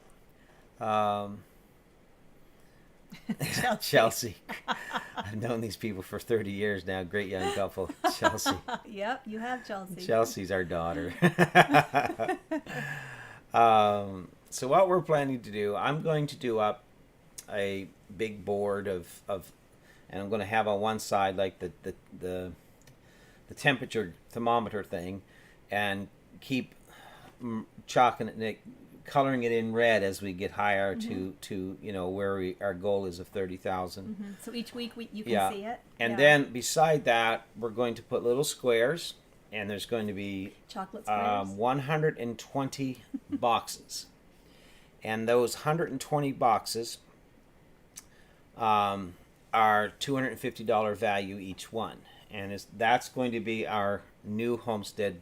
Chelsea. I've known these people for 30 years now. Great young couple, Chelsea. Yep, you have Chelsea. Chelsea's our daughter. So what we're planning to do, I'm going to do up a big board of and I'm going to have on one side like the temperature thermometer thing, and keep chalking it, coloring it in red as we get higher to where our goal is of 30,000. So each week you can see it. And then beside that, we're going to put little squares, and there's going to be chocolate squares. 120 boxes, and those 120 boxes are $250 value each one, and that's going to be our new homestead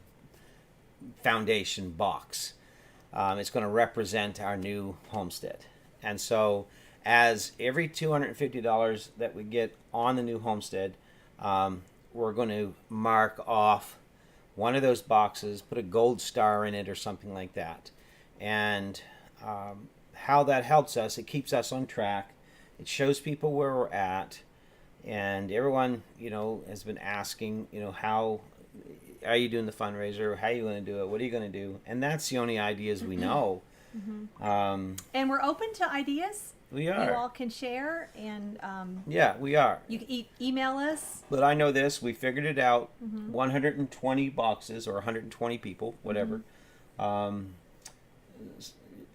foundation box. It's going to represent our new homestead. And so as every $250 that we get on the new homestead, we're going to mark off one of those boxes, put a gold star in it or something like that. And how that helps us, it keeps us on track. It shows people where we're at. And everyone, has been asking, how are you doing the fundraiser? How are you going to do it? What are you going to do? And that's the only ideas we know. And we're open to ideas. We are. You all can share, and yeah, we are. you can email us. But I know this. We figured it out. 120 boxes or 120 people, whatever. And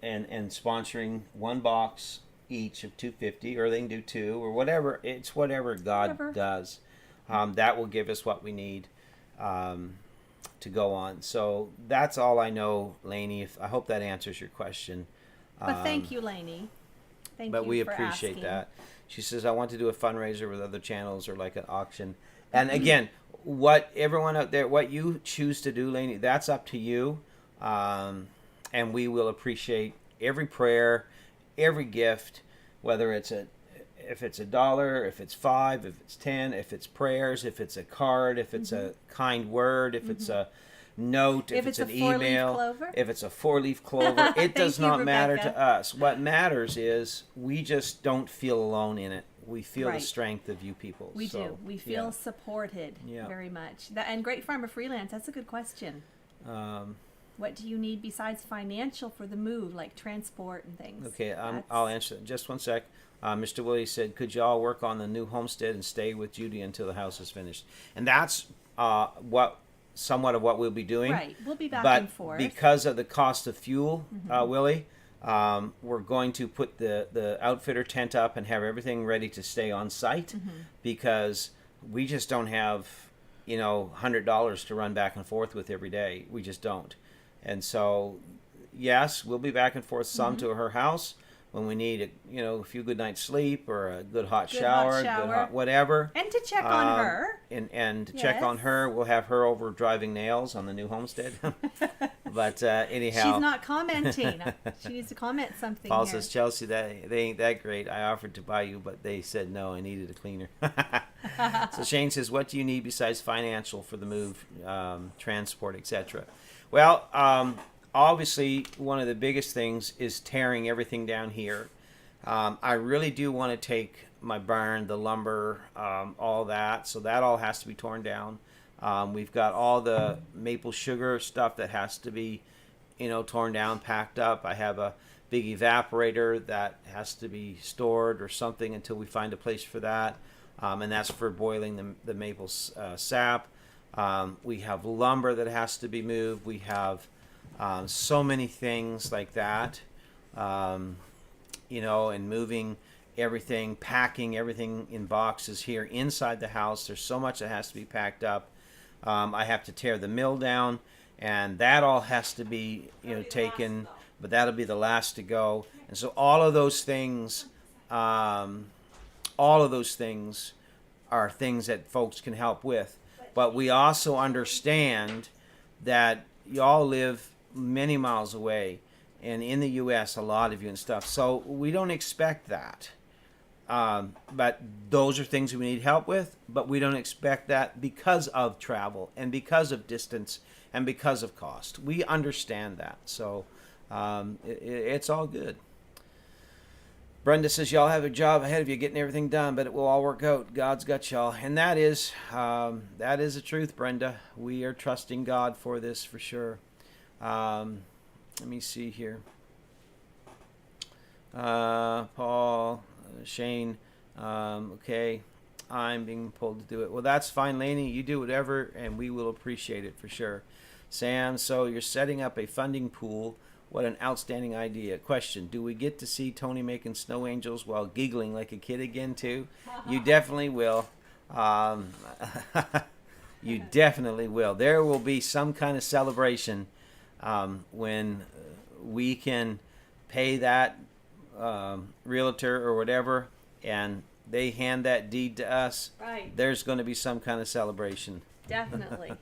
sponsoring one box each of 250, or they can do two or whatever. It's whatever God does. That will give us what we need to go on. So that's all I know, Lainey. I hope that answers your question. But thank you, Lainey. But we appreciate that. She says, I want to do a fundraiser with other channels or like an auction. And again, what everyone out there, what you choose to do, Lainey, that's up to you. And we will appreciate every prayer, every gift, whether if it's $1, if it's $5, if it's 10, if it's prayers, if it's a card, if it's a kind word, if it's a note, if it's an email, if it's a 4-leaf clover, it does not matter to us. What matters is we just don't feel alone in it. We feel the strength of you people. We do. We feel supported very much. And Great Farmer Freelance, that's a good question. What do you need besides financial for the move, like transport and things? Okay, I'll answer that. Just one sec. Mr. Willie said, could y'all work on the new homestead and stay with Judy until the house is finished? And that's somewhat of what we'll be doing. Right, we'll be back and forth. But because of the cost of fuel, Willie, we're going to put the outfitter tent up and have everything ready to stay on site, because we just don't have, $100 to run back and forth with every day. We just don't. And so, yes, we'll be back and forth some to her house when we need a few good nights sleep or a good hot shower, good hot whatever. And to check on her. And to check on her. We'll have her over driving nails on the new homestead. But anyhow. She's not commenting. She needs to comment something. Paul says, Chelsea, they ain't that great. I offered to buy you, but they said no, I needed a cleaner. So Shane says, what do you need besides financial for the move, transport, etc.? Well, obviously, one of the biggest things is tearing everything down here. I really do want to take my barn, the lumber, all that. So that all has to be torn down. We've got all the maple sugar stuff that has to be, torn down, packed up. I have a big evaporator that has to be stored or something until we find a place for that. And that's for boiling the maple sap. We have lumber that has to be moved. We have so many things like that, and moving everything, packing everything in boxes here inside the house. There's so much that has to be packed up. I have to tear the mill down, and that all has to be, taken but that'll be the last to go. And so all of those things, are things that folks can help with. But we also understand that y'all live many miles away, and in the U.S., a lot of you and stuff. So we don't expect that. But those are things we need help with, but we don't expect that because of travel and because of distance and because of cost. We understand that. So it's all good. Brenda says, y'all have a job ahead of you getting everything done, but it will all work out. God's got y'all. And that is the truth, Brenda. We are trusting God for this for sure. Let me see here. Paul, Shane, okay. I'm being pulled to do it. Well, that's fine, Lainey. You do whatever, and we will appreciate it for sure. Sam, so you're setting up a funding pool. What an outstanding idea. Question, do we get to see Tony making snow angels while giggling like a kid again, too? You definitely will. You definitely will. There will be some kind of celebration when we can pay that realtor or whatever, and they hand that deed to us. Right. There's going to be some kind of celebration. Definitely.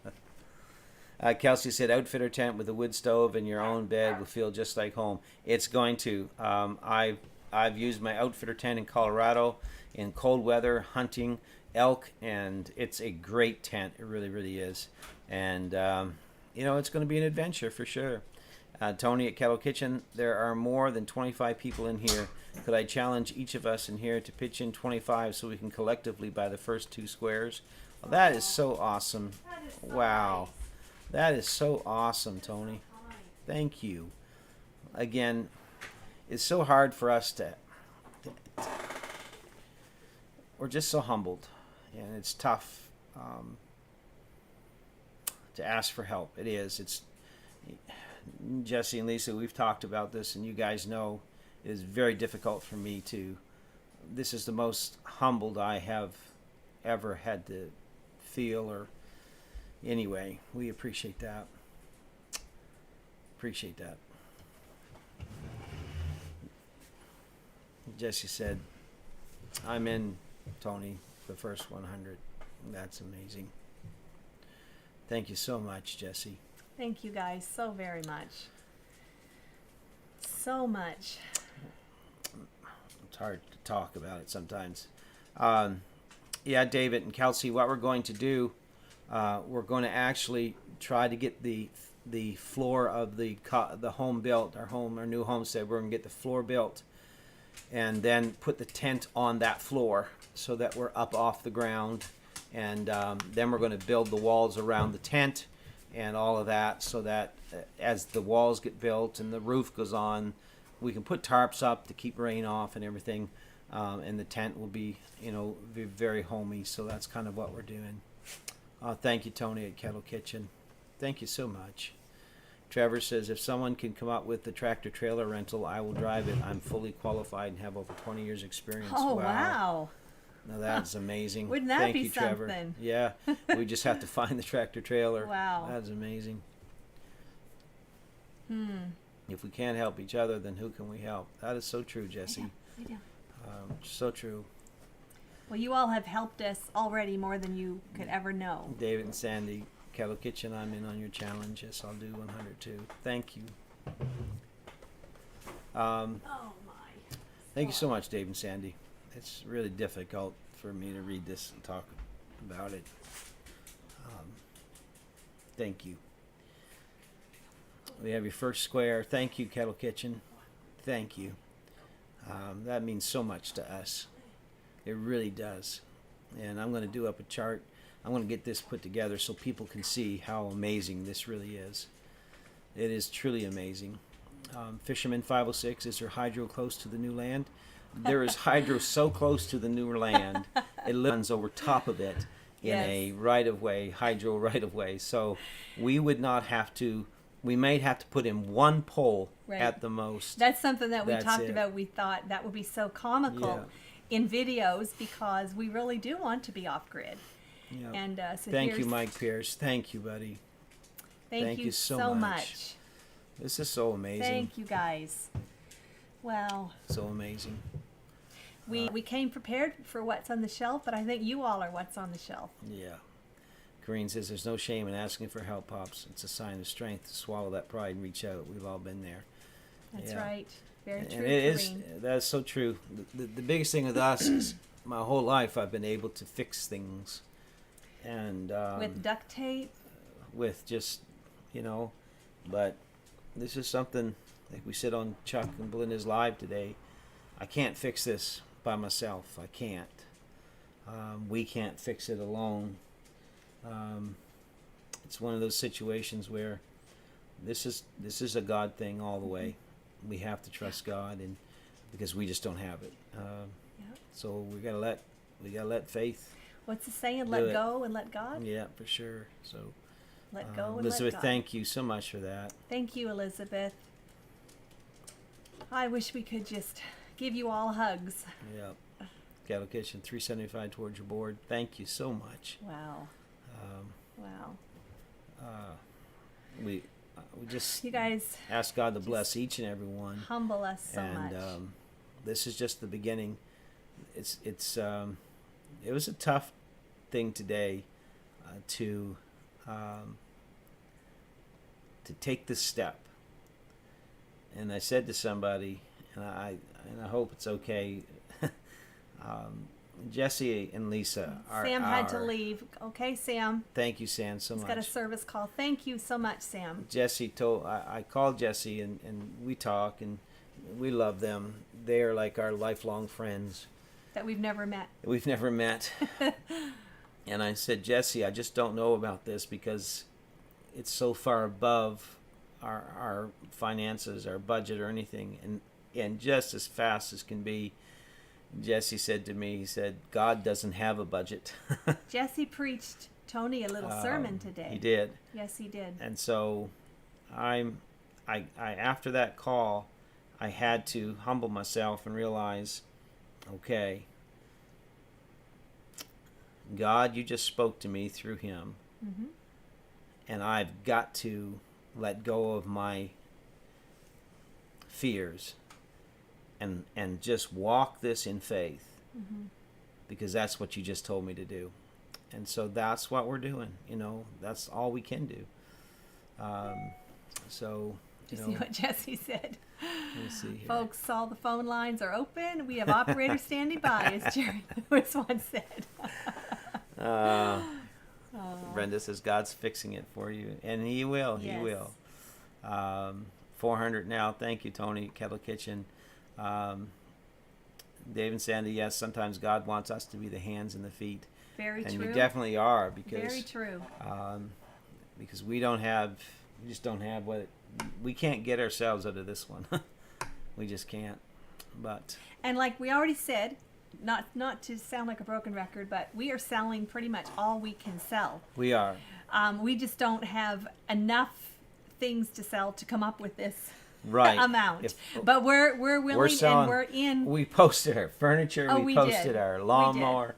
Kelsey said, outfitter tent with a wood stove and your own bed will feel just like home. It's going to. I've used my outfitter tent in Colorado in cold weather, hunting elk, and it's a great tent. It really, really is. And, it's going to be an adventure for sure. Tony at Kettle Kitchen, there are more than 25 people in here. Could I challenge each of us in here to pitch in 25 so we can collectively buy the first 2 squares? Well, that is so awesome. Wow. That is so awesome, Tony. Thank you. Again, it's so hard for us to we're just so humbled, and it's tough to ask for help. It is. It's Jesse and Lisa, we've talked about this, and you guys know it is very difficult for me to. This is the most humbled I have ever had to feel or. Anyway, we appreciate that. Appreciate that. Jesse said, I'm in, Tony, the first 100. That's amazing. Thank you so much, Jesse. Thank you guys so very much. So much. It's hard to talk about it sometimes. Yeah, David and Kelsey, what we're going to do, we're going to actually try to get the floor of the home built, our new homestead. We're going to get the floor built and then put the tent on that floor so that we're up off the ground. And then we're going to build the walls around the tent and all of that so that as the walls get built and the roof goes on, we can put tarps up to keep rain off and everything. And the tent will be, very homey. So that's kind of what we're doing. Thank you, Tony at Kettle Kitchen. Thank you so much. Trevor says, if someone can come up with the tractor trailer rental, I will drive it. I'm fully qualified and have over 20 years experience. Oh, wow. Now that's amazing. Wouldn't that Thank be you, Trevor. something? Yeah, we just have to find the tractor trailer. Wow. That's amazing. If we can't help each other, then who can we help? That is so true, Jesse. I do. So true. Well, you all have helped us already more than you could ever know. David and Sandy, Kettle Kitchen, I'm in on your challenge. Yes, I'll do 100 too. Thank you. Oh, my. Thank you so much, Dave and Sandy. It's really difficult for me to read this and talk about it. Thank you. We have your first square. Thank you, Kettle Kitchen. Thank you. That means so much to us. It really does. And I'm going to do up a chart. I'm going to get this put together so people can see how amazing this really is. It is truly amazing. Fisherman 506, is there hydro close to the new land? There is hydro so close to the new land, it runs over top of it in a right-of-way, hydro right-of-way. So we would not have to, we might have to put in one pole at the most. That's something that we talked about. We thought that would be so comical in videos because we really do want to be off-grid. Yeah. And so thank you, Mike Pierce. Thank you, buddy. Thank you so much. This is so amazing. Thank you guys. Well, So amazing. we came prepared for what's on the shelf, but I think you all are what's on the shelf. Yeah. Corrine says there's no shame in asking for help, Pops. It's a sign of strength to swallow that pride and reach out. We've all been there. That's Yeah. right. Very true, And it is, Corrine. that's so true. The biggest thing with us is my whole life I've been able to fix things. And With duct tape. with just, but this is something, like we said on Chuck and Belinda's Live today, I can't fix this by myself. I can't. We can't fix it alone. It's one of those situations where this is a God thing all the way. We have to trust God, and because we just don't have it. Yep. So we gotta let faith. What's the saying? Do Let it. go and let God. Yeah, for sure. So Let go and Elizabeth, let God. thank you so much for that. Thank you, Elizabeth. I wish we could just give you all hugs. Yeah. Cattle Kitchen 375 towards your board. Thank you so much. Wow. Um, Wow. we just You guys ask God to bless each and every one. humble us so And much. this is just the beginning. It was a tough thing today to take this step. And I said to somebody, and I hope it's okay. Jesse and Lisa are. Sam had to leave. Okay, Sam. Thank you, Sam, so He's much. got a service call. Thank you so much, Sam. Jesse told I called Jesse and we talk and we love them. They are like our lifelong friends. That we've never met. We've never met. And I said, Jesse, I just don't know about this because it's so far above our finances, our budget or anything. And just as fast as can be, Jesse said to me, he said, God doesn't have a budget. Jesse preached Tony a little sermon today. He did. Yes, he did. And so I after that call, I had to humble myself and realize, okay, God, you just spoke to me through him. Mm-hmm. And I've got to let go of my fears and just walk this in faith. Mm-hmm. Because that's what you just told me to do. And so that's what we're doing. That's all we can do. So, Did you see what Jesse said? let me see here. Folks, all the phone lines are open. We have operators standing by, as Jerry Lewis once said. Brenda says God's fixing it for you, and He will. He Yes. will. 400 now. Thank you, Tony. Kettle Kitchen. Dave and Sandy. Yes, sometimes God wants us to be the hands and the feet, Very and true. we definitely are because Very true. because we just don't have we can't get ourselves out of this one. We just can't. But And like we already said, not to sound like a broken record, but we are selling pretty much all we can sell. we are. We just don't have enough things to sell to come up with this Right. amount. But we're willing selling- and we're in. We posted our furniture. Oh, we we posted did. our lawnmower.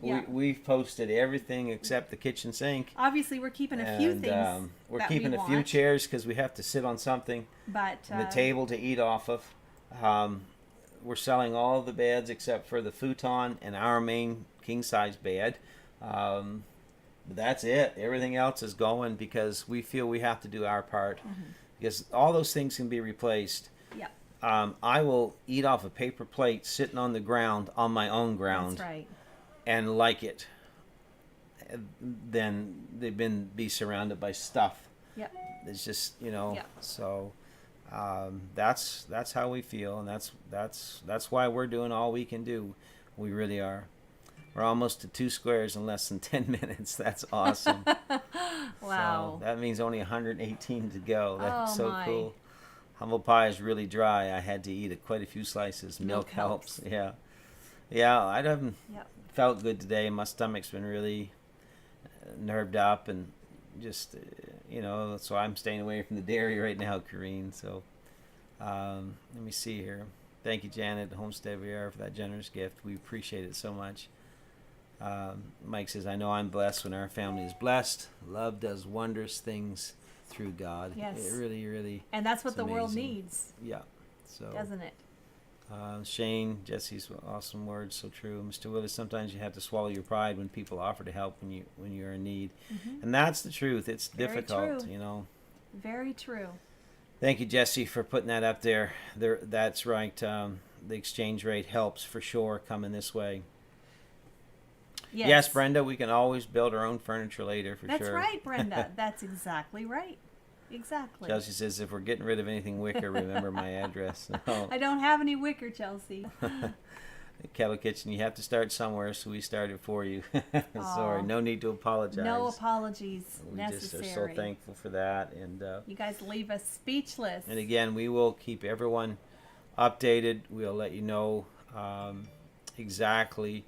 Yeah. We've posted everything except the kitchen sink. Obviously, we're keeping a few things. We're that keeping we a few want, chairs because we have to sit on something. But And the table to eat off of. We're selling all the beds except for the futon and our main king size bed. But that's it. Everything else is going because we feel we have to do our part. Mm-hmm. Because all those things can be replaced. Yep, I will eat off a paper plate sitting on the ground on my own ground that's right. and like it. Then be surrounded by stuff. Yep. It's just Yeah. So that's how we feel, and that's why we're doing all we can do. We really are. We're almost to 2 squares in less than 10 minutes. That's awesome. Wow. So that means only 118 to go. That's Oh, so my. cool. Humble pie is really dry. I had to eat quite a few slices. Milk helps. Yeah. I haven't Yep. felt good today. My stomach's been really nerved up and just so I'm staying away from the dairy right now, Corrine. So let me see here. Thank you, Janet, Homestead VR, for that generous gift. We appreciate it so much. Mike says, I know I'm blessed when our family is blessed. Love does wondrous things through God. Yes. It really, really. And that's what it's the world amazing. needs, Yeah. So. doesn't it? Shane, Jesse's awesome words, so true. Mr. Willis, sometimes you have to swallow your pride when people offer to help when you're in need, and that's the truth. It's Very difficult, true. you know. Very true. Thank you, Jesse, for putting that up there. That's right. The exchange rate helps for sure coming this way. Yes, Brenda, we can always build our own furniture later for That's sure. That's right, Brenda. That's exactly right. Exactly. Chelsea says, if we're getting rid of anything wicker, remember my address. No. I don't have any wicker, Chelsea. Kettle Kitchen, you have to start somewhere, so we started for you. Sorry, no need to apologize. No apologies we necessary. just are so thankful for that. And you guys leave us speechless. And again, we will keep everyone updated. We'll let you know exactly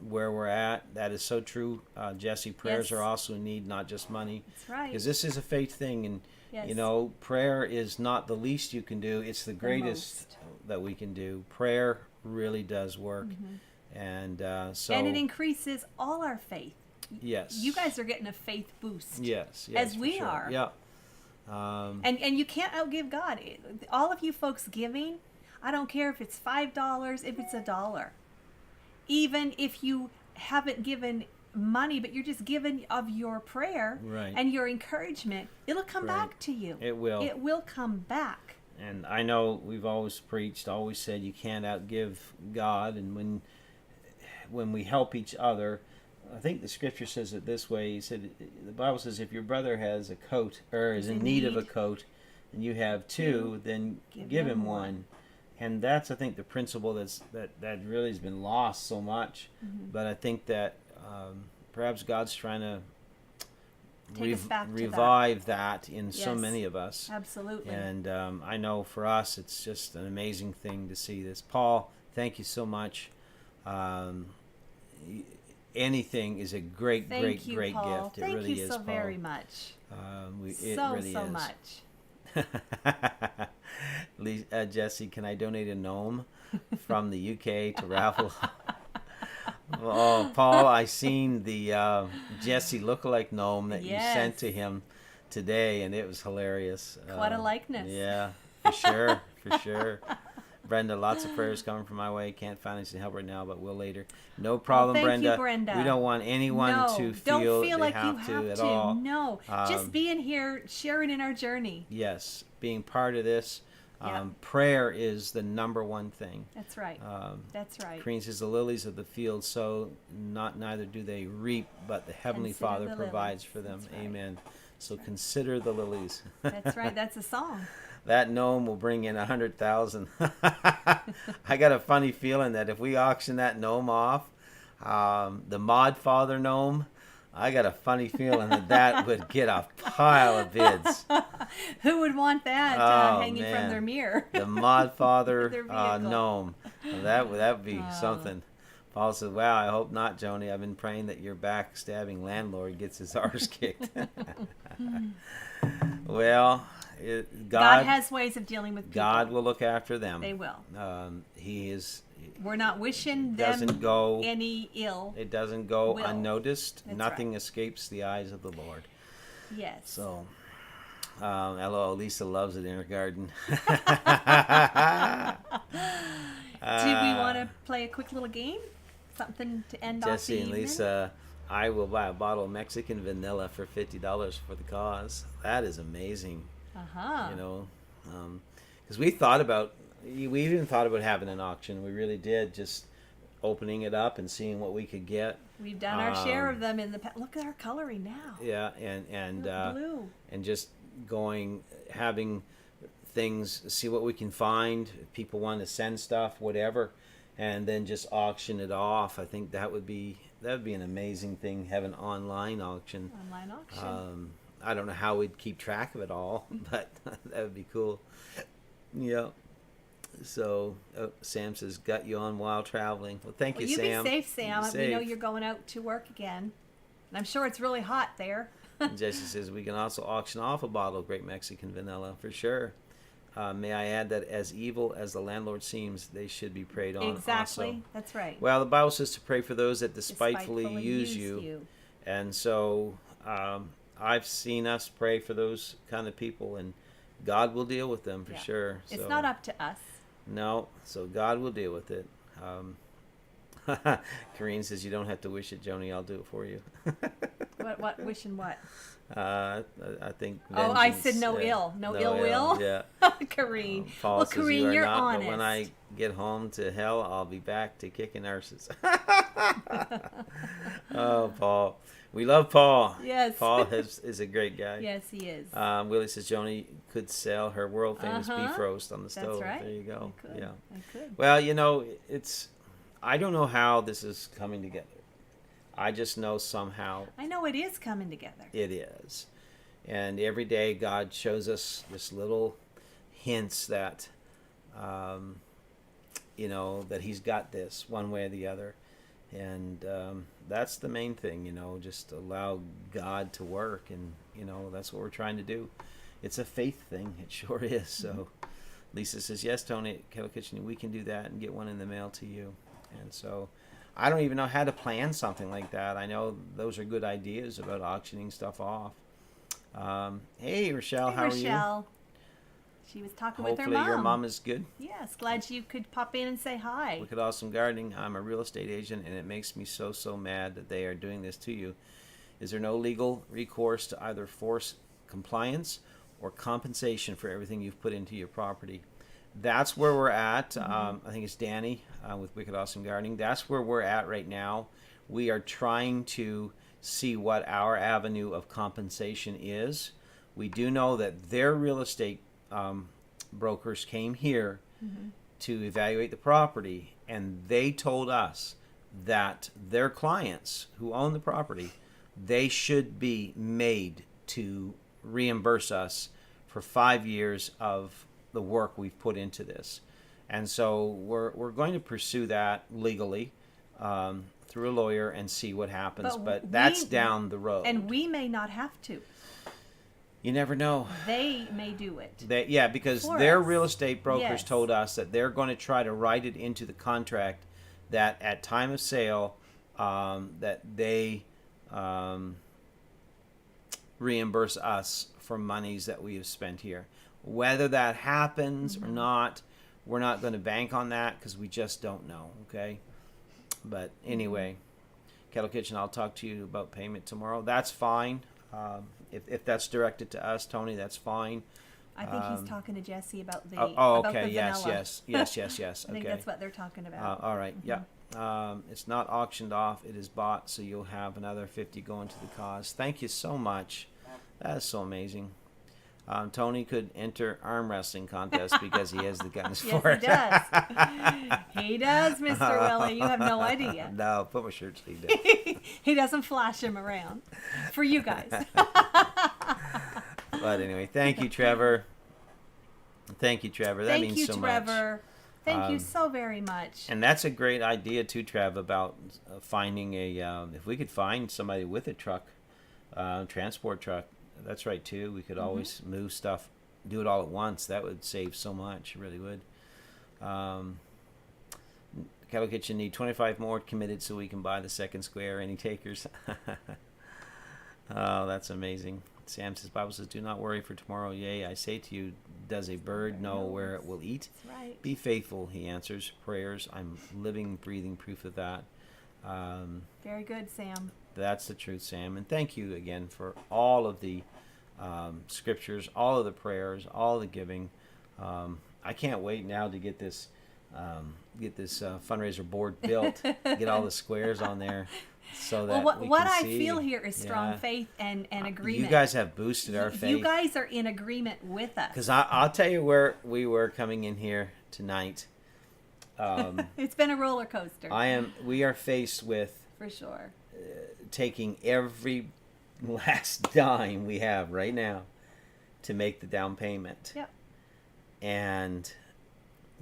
where we're at. That is so true. Jesse, prayers Yes. are also in need, not just money. That's right. Because this is a faith thing, and Yes. you know, prayer is not the least you can do. It's the greatest that we can do. Prayer really does work, and so and it increases all our faith. Yes, You guys are getting a faith boost. Yes, as for we sure. are. Yeah. And you can't outgive God. All of you folks giving, I don't care if it's $5, if it's $1. Even if you haven't given money, but you're just giving of your prayer Right. and your encouragement, it'll come Right. back to you. It will. It will come back. And I know we've always preached, always said you can't outgive God, and when we help each other, I think the scripture says it this way. He said, the Bible says, if your brother has a coat or is in need of a coat, and you have two, then give him one. And that's, I think, the principle that really has been lost so much. But I think that perhaps God's trying to Take us back to revive that in so Yes. many of us. Absolutely. And I know for us, it's just an amazing thing to see this. Paul, thank you so much. Anything is a great, Thank you, great Paul. gift. It Thank really you is, so Paul. very much. It so really is. much. Jesse, can I donate a gnome from the UK to raffle? Oh, Paul, I seen the Jesse lookalike gnome that you sent to him today, and it was hilarious. Quite a likeness. Yeah, for sure, for sure. Brenda, lots of prayers coming from my way. Can't financially help right now, but will later. No problem, thank Brenda. you, Brenda. We don't want anyone to don't feel feel they like have you have to at to. all. No, just being here, sharing in our journey. Yes, being part of this. Yeah. Prayer is the number one thing. That's right. That's right. Crean says the lilies of the field sow, neither do they reap, but the Heavenly Consider Father the provides lilies. for them. That's right. Amen. So consider the lilies. That's right. That's a song. That gnome will bring in 100,000. I got a funny feeling that if we auction that gnome off, the Mod Father gnome, I got a funny feeling that would get a pile of bids. Who would want that hanging from man. their mirror? The Mod Father Their vehicle. gnome. That would be something. Paul says, wow, I hope not, Joni. I've been praying that your backstabbing landlord gets his arse kicked. Well, God has ways of dealing with people. God will look after them. They will. He is. We're not wishing Doesn't them go. any ill. It doesn't go will. unnoticed. That's Nothing right. escapes the eyes of the Lord. Yes. So, LOL, Lisa loves it in her garden. Do we want to play a quick little game? Something to end off the Jesse and evening? Lisa, I will buy a bottle of Mexican vanilla for $50 for the cause. That is amazing. Uh-huh. You know, because we even thought about having an auction. We really did, just opening it up and seeing what we could get. We've done our share of them in the past. Look at our coloring now. Yeah, and Blue. and just having things, see what we can find. If people want to send stuff, whatever, and then just auction it off. I think that would be an amazing thing. Have an online auction. Online auction. I don't know how we'd keep track of it all, but that would be cool. Yeah. So Sam says, "Got you on while traveling." Well, thank you, you Sam. be safe, Sam. Be We know safe. you're going out to work again. And I'm sure it's really hot there. Jesse says we can also auction off a bottle of Great Mexican Vanilla for sure. May I add that as evil as the landlord seems, they should be preyed on Exactly. also. That's right. Well, the Bible says to pray for those that despitefully use you. And so I've seen us pray for those kind of people, and God will deal with them for sure. It's So, not up to us. no, so God will deal with it. Kareen says you don't have to wish it, Joni. I'll do it for you. What wishing what? I think. Oh, I said vengeance, no ill. No ill will? Yeah. Kareen. Paul Well, says Kareen, you are you're not, honest. but when I get home to hell, I'll be back to kicking arses. Oh, Paul. We love Paul. Yes. Paul is a great guy. Yes, he is. Willie says Joni could sell her world famous beef roast on the stove. That's right. There you go. I could. Yeah. I could. Well, you know, I don't know how this is coming together. I just know somehow I know it is coming together. it is. And every day God shows us just little hints that, that He's got this one way or the other. And that's the main thing, just allow God to work. And, that's what we're trying to do. It's a faith thing. It sure is. So Lisa says, yes, Tony, at Kettle Kitchen, we can do that and get one in the mail to you. And so I don't even know how to plan something like that. I know those are good ideas about auctioning stuff off. Hey, Rochelle, how are you? Rochelle. She was talking with her Hopefully mom. your mom is good. Yes, glad you could pop in and say hi. Look at Awesome Gardening. I'm a real estate agent, and it makes me so mad that they are doing this to you. Is there no legal recourse to either force compliance or compensation for everything you've put into your property? That's where we're at. I think it's Danny with Wicked Awesome Gardening. That's where we're at right now. We are trying to see what our avenue of compensation is. We do know that their real estate brokers came here to evaluate the property, and they told us that their clients who own the property, they should be made to reimburse us for 5 years of the work we've put into this. And so we're going to pursue that legally through a lawyer and see what happens. But that's down the road. And we may not have to. You never know. They may do it. Because for their us. real estate brokers Yes. told us that they're going to try to write it into the contract that at time of sale that they reimburse us for monies that we have spent here. Whether that happens or not, we're not going to bank on that because we just don't know, okay? But anyway, Kettle Kitchen, I'll talk to you about payment tomorrow. That's fine. If that's directed to us, Tony, that's fine. I think he's talking to Jesse about the okay. about the Yes. vanilla. I think that's what they're talking about. All right. Yeah. It's not auctioned off. It is bought, so you'll have another 50 going to the cause. Thank you so much. That is so amazing. Tony could enter arm wrestling contest because he has the guns for it. Yes, he does. He does, Mr. Willie. You have no idea. No, put my shirt sleeve down. He doesn't flash him around for you guys. But anyway, thank you, Trevor. Thank you, Trevor. That means so much. Thank you, Trevor. Thank you so very much. And that's a great idea too, Trev, about finding if we could find somebody with a truck, transport truck. That's right too. We could always move stuff, do it all at once. That would save so much. It really would. Kettle Kitchen need 25 more committed so we can buy the second square. Any takers? Oh, that's amazing. Sam says, Bible says, do not worry for tomorrow. Yea, I say to you, does a bird know where it will eat? That's right. Be faithful, he answers. Prayers. I'm living, breathing proof of that. Very good, Sam. That's the truth, Sam. And thank you again for all of the scriptures, all of the prayers, all the giving. I can't wait now to get this fundraiser board built, get all the squares on there, so that we what can I see. feel here is strong faith and agreement. You guys have boosted our faith. You guys are in agreement with us. Because I'll tell you where we were coming in here tonight. It's been a roller coaster. We are faced with for sure. Taking every last dime we have right now to make the down payment. Yep. And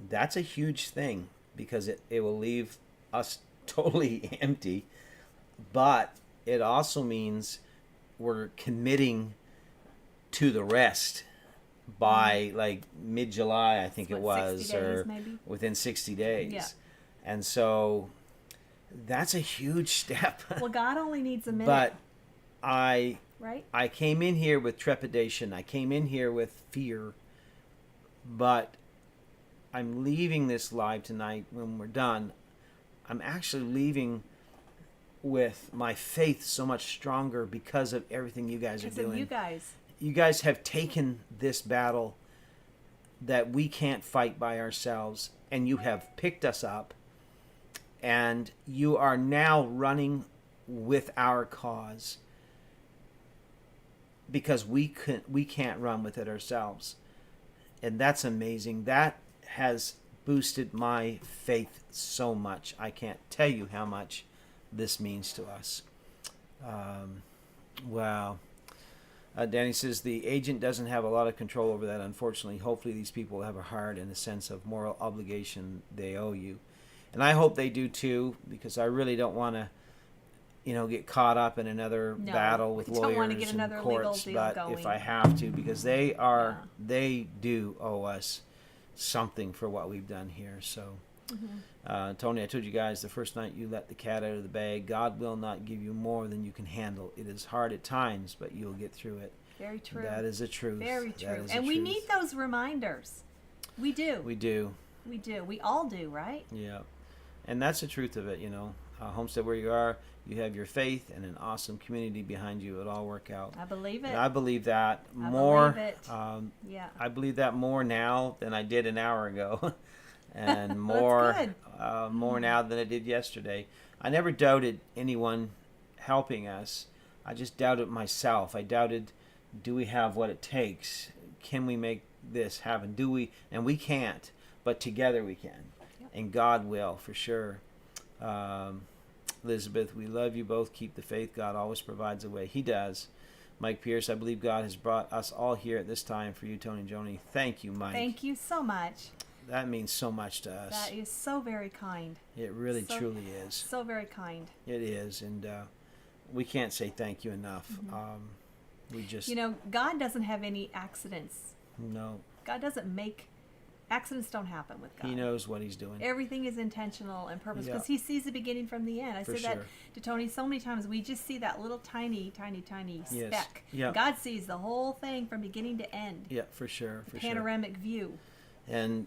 that's a huge thing because it will leave us totally empty. But it also means we're committing to the rest by like mid-July, I think it was, 60 days, or maybe? within 60 days. Yeah. And so that's a huge step. Well, God only needs a minute. But I right? I came in here with trepidation. I came in here with fear. But I'm leaving this live tonight when we're done. I'm actually leaving with my faith so much stronger because of everything you guys are Because of doing. you guys. You guys have taken this battle that we can't fight by ourselves, and you have picked us up, and you are now running with our cause because we can't run with it ourselves. And that's amazing. That has boosted my faith so much. I can't tell you how much this means to us. Wow. Danny says the agent doesn't have a lot of control over that, unfortunately. Hopefully these people have a heart and a sense of moral obligation they owe you. And I hope they do too, because I really don't want to, get caught up in another battle with lawyers and courts. But if I have to, because they do owe us something for what we've done here. So, Tony, I told you guys the first night you let the cat out of the bag, God will not give you more than you can handle. It is hard at times, but you'll get through it. Very true. That is a truth. Very true. And we need those reminders. We do. We do. We do. We all do, right? Yeah. And that's the truth of it, Homestead, where you are, you have your faith and an awesome community behind you. It'll all work out. I believe it. And I believe that more. I believe it. Yeah. I believe that more now than I did an hour ago. And more now than I did yesterday. I never doubted anyone helping us. I just doubted myself. I doubted, do we have what it takes? Can we make this happen? Do we? And we can't, but together we can. Yep. And God will, for sure. Elizabeth, we love you both. Keep the faith. God always provides a way. He does. Mike Pierce, I believe God has brought us all here at this time for you, Tony and Joni. Thank you, Mike. Thank you so much. That means so much to us. That is so very kind. It really, truly is. So very kind. It is, and we can't say thank you enough. We just... God doesn't have any accidents. No. God doesn't make... Accidents don't happen with God. He knows what he's doing. Everything is intentional and purpose because he sees the beginning from the end. I said that to Tony so many times. We just see that little tiny speck. Yeah. God sees the whole thing from beginning to end. Yeah, for sure. Panoramic view. And,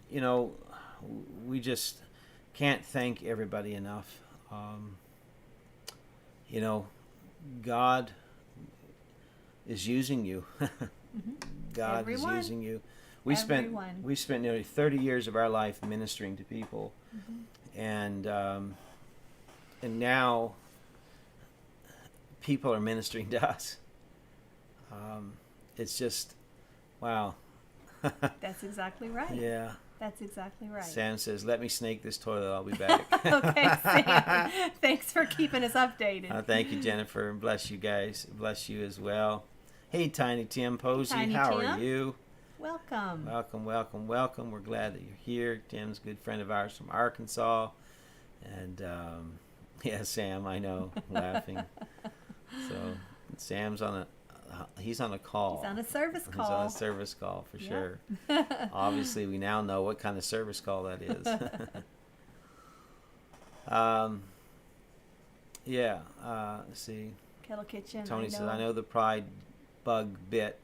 we just can't thank everybody enough. God is using you. God is using you. We spent nearly 30 years of our life ministering to people, and now people are ministering to us. It's just, wow. That's exactly right. Yeah. That's exactly right. Sam says, "Let me snake this toilet. I'll be back." Okay, Sam. Thanks for keeping us updated. Thank you, Jennifer, and bless you guys. Bless you as well. Hey, Tiny Tim Posey, Tiny how Tim. are you? Welcome. Welcome. We're glad that you're here. Tim's a good friend of ours from Arkansas. And, Sam, I know, laughing. So, Sam's he's on a call. He's on a service call. He's on a service call, for sure. Obviously, we now know what kind of service call that is. Let's see. Kettle Kitchen. Tony says, I know the pride bug bit,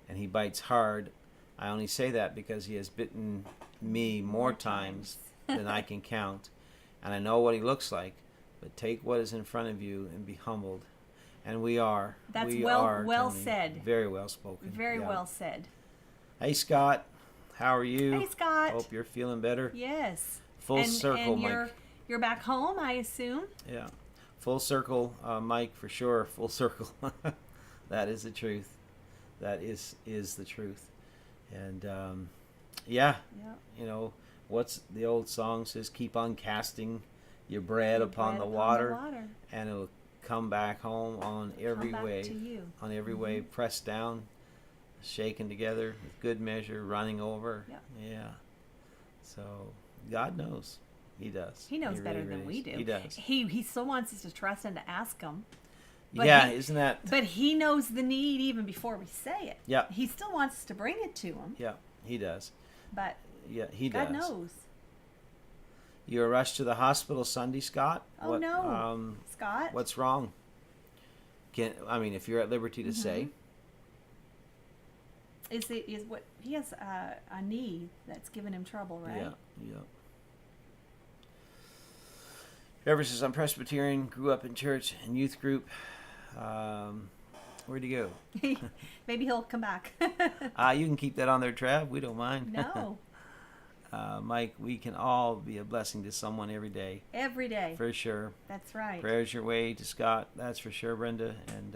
and he bites hard. I only say that because he has bitten me more times than I can count, and I know what he looks like. But take what is in front of you and be humbled. And we are. That's we well are, well Tony. said. Very well spoken. Very well said. Hey, Scott. How are you? Hey, Scott. Hope you're feeling better. Yes. Full circle, Mike. You're back home, I assume? Yeah. Full circle, Mike, for sure. Full circle. That is the truth. That is the truth. And, what's the old song says, keep on casting your bread upon the water, and it'll come back home on every way. To you. On every way, pressed down, shaken together, with good measure, running over. Yep. Yeah. So, God knows. He does. He knows He better really, than really we do. He does. He still wants us to trust and to ask him. But isn't that... But he knows the need even before we say it. Yeah. He still wants us to bring it to him. Yeah, he does. But yeah, he God does. knows. You were rushed to the hospital Sunday, Scott? Oh, no. Scott? What's wrong? if you're at liberty to say. Is what he has a knee that's giving him trouble, right? Yeah. Ever since I'm Presbyterian, grew up in church and youth group. Where'd he go? Maybe he'll come back. You can keep that on there, Trav. We don't mind. No. Mike, we can all be a blessing to someone every day. Every day. For sure. That's right. Prayers your way to Scott. That's for sure, Brenda. And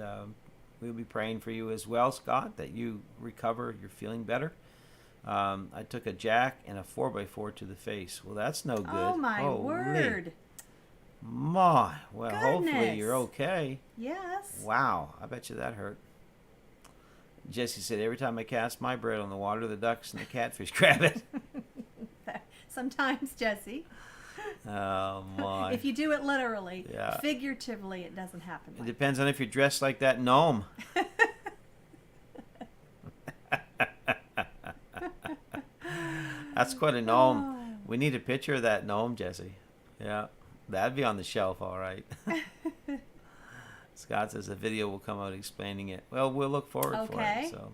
we'll be praying for you as well, Scott, that you recover. You're feeling better. I took a jack and a 4x4 to the face. Well, that's no good. Oh, my word. My. Well, Goodness. hopefully you're okay. Yes. Wow. I bet you that hurt. Jesse said, every time I cast my bread on the water, the ducks and the catfish grab it. Sometimes, Jesse. Oh, my. If you do it literally, Yeah. figuratively, it doesn't happen. It depends on if you're dressed like that gnome. That's quite a gnome. Oh. We need a picture of that gnome, Jesse. Yeah. That'd be on the shelf, all right. Scott says a video will come out explaining it. Well, we'll look forward for it. So,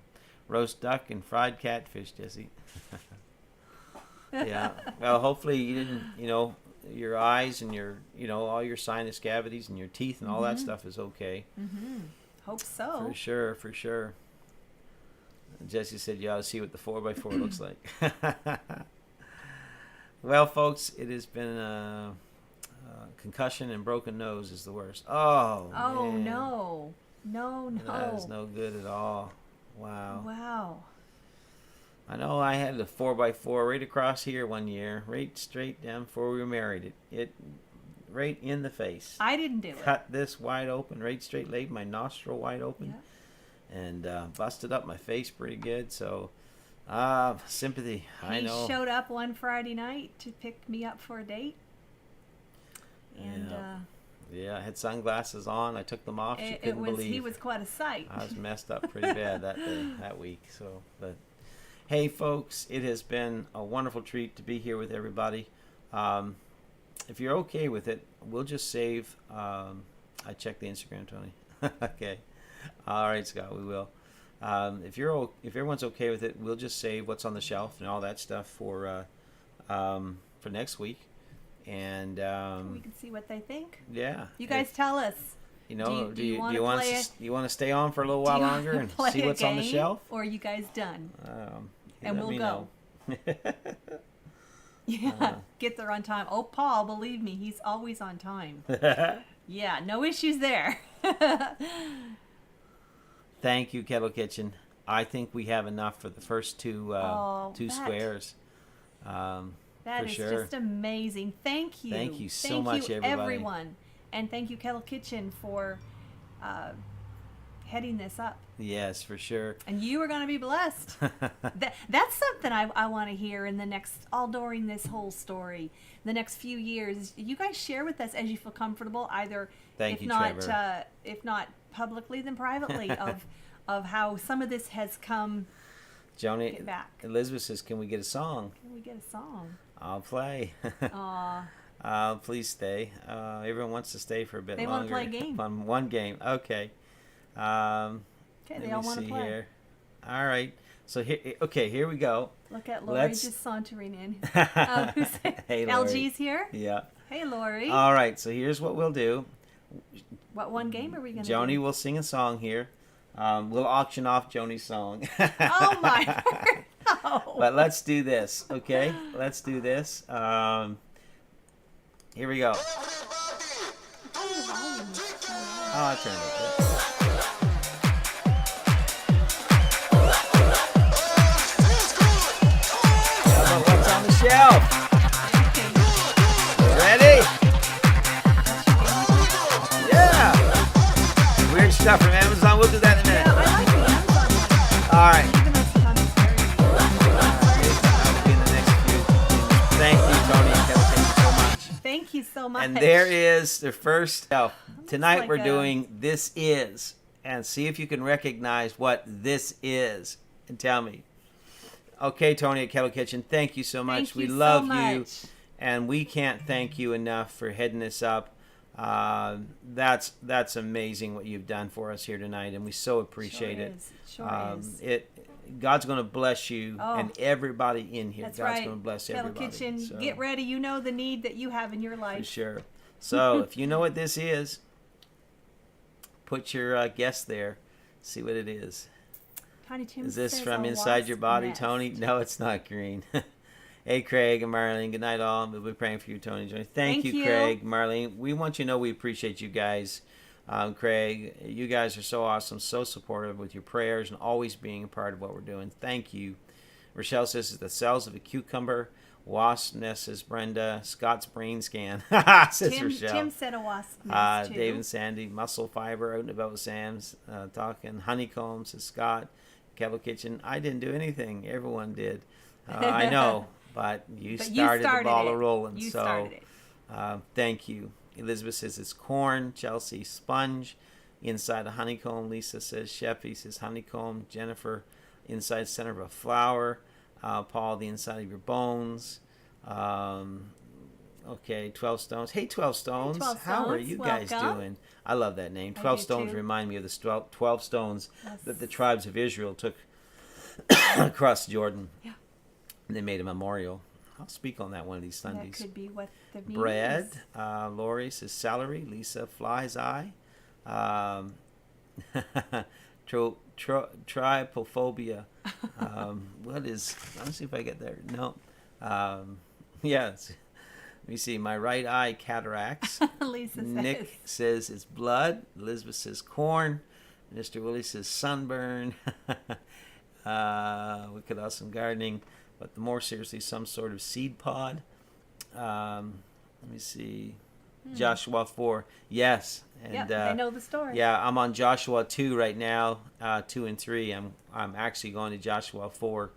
roast duck and fried catfish, Jesse. Yeah. Well, hopefully you didn't, your eyes and your, all your sinus cavities and your teeth and all that stuff is okay. Hope so. For sure. Jesse said you ought to see what the 4x4 looks like. Well, folks, it has been concussion and broken nose is the worst. Oh, man. No. That is no good at all. Wow. I know I had a 4x4 right across here one year, right straight down before we were married. It right in the face. I didn't do it. Cut this wide open, right straight, laid my nostril wide open, and busted up my face pretty good. So, sympathy. I know. He showed up one Friday night to pick me up for a date. And yeah, I had sunglasses on. I took them off. She couldn't believe. He was quite a sight. I was messed up pretty bad that day, that week. So, but hey, folks, it has been a wonderful treat to be here with everybody. If you're okay with it, we'll just save. I checked the Instagram, Tony. Okay, all right, Scott, we will. If everyone's okay with it, we'll just save what's on the shelf and all that stuff for next week. And we can see what they think. Yeah. You guys tell us. Do you want to stay on for a little while longer and see what's on the shelf? Or are you guys done? And we'll go. Yeah, get there on time. Oh, Paul, believe me, he's always on time. Yeah, no issues there. Thank you, Kettle Kitchen. I think we have enough for the first two squares. That is just amazing. Thank you. Thank you so much, everybody. Everyone. And thank you, Kettle Kitchen, for heading this up. Yes, for sure. And you are going to be blessed. That's something I want to hear during this whole story. The next few years, you guys share with us as you feel comfortable, either Trevor. If not publicly, then privately, of how some of this has come. Joni, back. Elizabeth says, "Can we get a song?" Can we get a song? I'll play. Aw. Please stay. Everyone wants to stay for a bit longer. They want to play a game. On one game. Okay. Okay, they all want to play. Here. All right. So here we go. Look at Lori just sauntering in. Hey, Lori. LG's here? Yeah. Hey, Lori. All right, so here's what we'll do. What one game are we going to do? Joni will sing a song here. We'll auction off Joni's song. Oh, my word. No. But let's do this, okay? Let's do this. Here we go. Oh, I turned it up. What's on the shelf? Ready? Yeah. Weird stuff from Amazon. We'll do that in a minute. Yeah, I like the Amazon one. All right. Even though sometimes it's very I'll be in the next few. Thank you, Tony and Kevin. Thank you so much. Thank you so much. And there is the first shelf. Tonight like we're doing This Is. And see if you can recognize what this is. And tell me. Okay, Tony at Kettle Kitchen, thank you so much. Thank you we love so much. you. And we can't thank you enough for heading this up. That's amazing what you've done for us here tonight, and we so appreciate Sure it. is. Sure is. God's going to bless you and everybody in here. That's God's right. going to bless Kettle everybody. Kitchen, So, get ready. You know the need that you have in your for life. sure. So if you know what this is, put your guess there. See what it is. Tiny Tim Is this says from a inside your wasp body, nest. Tony? No, it's not green. Hey, Craig and Marlene. Good night, all. We'll be praying for you, Tony. Thank you, Craig, Marlene. We want you to know we appreciate you guys. Craig, you guys are so awesome, so supportive with your prayers and always being a part of what we're doing. Thank you. Rochelle says it's the cells of a cucumber. Wasp nest, says Brenda. Scott's brain scan, says Rochelle. Tim said a wasp nest, too. Dave and Sandy, muscle fiber, out and about with Sam's, talking. Honeycomb, says Scott. Kettle Kitchen, I didn't do anything. Everyone did. I know, but you started the ball rolling. You so started it. Thank you. Elizabeth says it's corn. Chelsea, sponge. Inside a honeycomb. Lisa says Sheffy says honeycomb. Jennifer, inside center of a flower. Paul, the inside of your bones. Okay, 12 Stones. Hey, 12 Stones. Hey, 12 How are Stones. you guys Welcome. doing? I love that name. 12 do Stones too. remind me of the 12 stones Yes. that the tribes of Israel took across Jordan. Yeah. And they made a memorial. I'll speak on that one of these That Sundays. could be what the meaning Bread. is. Lori says celery. Lisa, fly's eye. Trypophobia. What is? Let me see if I get there. No. Yes. Let me see. My right eye cataracts. Lisa says. Nick says it's blood. Elizabeth says corn. Mr. Willie says sunburn. Wicked awesome gardening. But more seriously, some sort of seed pod. Let me see. Joshua 4. Yes. And, Yep, they know the story. Yeah, I'm on Joshua 2 right now, 2 and 3. I'm actually going to Joshua 4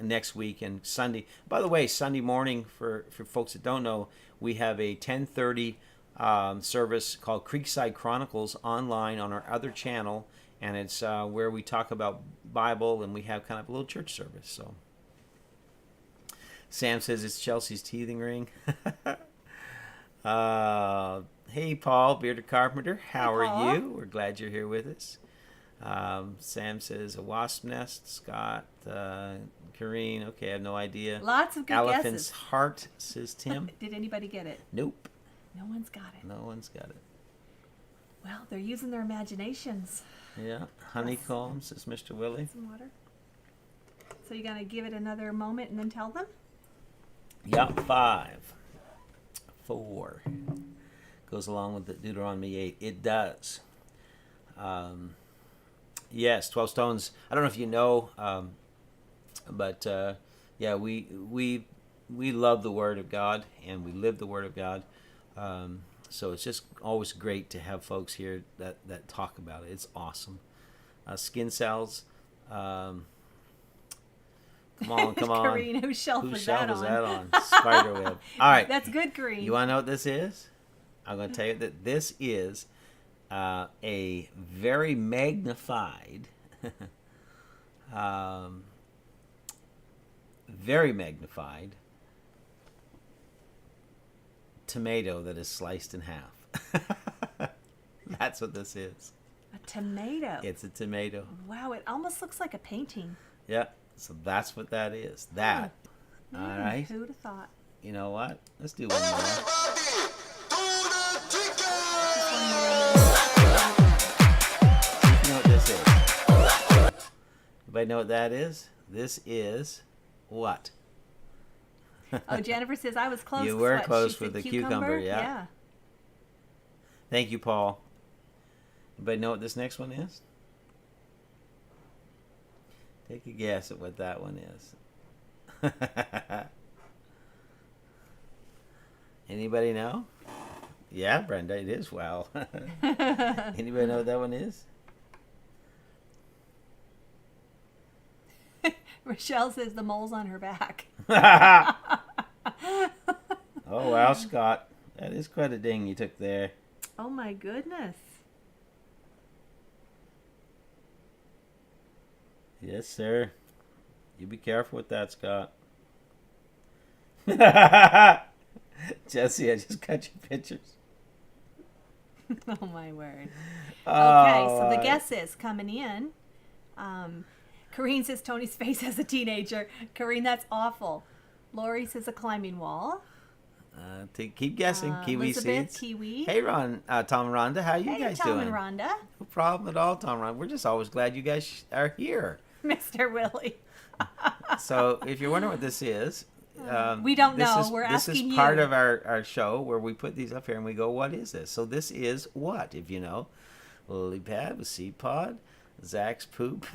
next week and Sunday. By the way, Sunday morning, for folks that don't know, we have a 10:30 service called Creekside Chronicles online on our other channel, and it's where we talk about Bible, and we have kind of a little church service. So Sam says it's Chelsea's teething ring. Hey, Paul, Bearded Carpenter. How Hey, are Paul. you? We're glad you're here with us. Sam says a wasp nest. Scott, Kareen. Okay, I have no idea. Lots of good Elephant's guesses. heart, says Tim. Did anybody get it? Nope. No one's got it. No one's got it. Well, they're using their imaginations. Yeah. Honeycomb, says Mr. Willie. Some water. So you're going to give it another moment and then tell them? Yep. 5, 4. Goes along with the Deuteronomy 8. It does. Yes, 12 stones. I don't know if you know, but yeah, we love the Word of God and we live the Word of God. So it's just always great to have folks here that talk about it. It's awesome. Skin cells. Come on. Kareen, whose shelf Whose was shelf that is on? that on? Spiderweb. All right. That's good, Kareen. You want to know what this is? I'm going to tell you that this is a very magnified, tomato that is sliced in half. That's what this is. A tomato. It's a tomato. Wow, it almost looks like a painting. Yeah. So that's what that is. That. All right. Who'd have thought? You know what? Let's do one more. You know what this is? Anybody know what that is? This is what? Oh, Jennifer says I was close. You 'cause were what, close she with said the cucumber, yeah. Yeah. Thank you, Paul. Anybody know what this next one is? Take a guess at what that one is. Anybody know? Yeah, Brenda, it is. Wow. Anybody know what that one is? Rochelle says the mole's on her back. Oh, wow, Scott. That is quite a ding you took there. Oh my goodness. Yes, sir. You be careful with that, Scott. Jesse, I just got your pictures. Oh, my word. Oh, Okay, so the guesses coming in. Corrine says Tony's face as a teenager. Corrine, that's awful. Lori says a climbing wall. Keep guessing. Kiwi Elizabeth, seeds. kiwi. Hey, Tom and Rhonda, how you Hey, guys Tom doing? and Rhonda. No problem at all, Tom and Rhonda. We're just always glad you guys are here. Mr. Willie. So, if you're wondering what this is, We don't this know. Is, We're this asking is part you. of our show where we put these up here and we go, what is this? So this is what, if you know? Lily pad with seed pod, Zach's poop.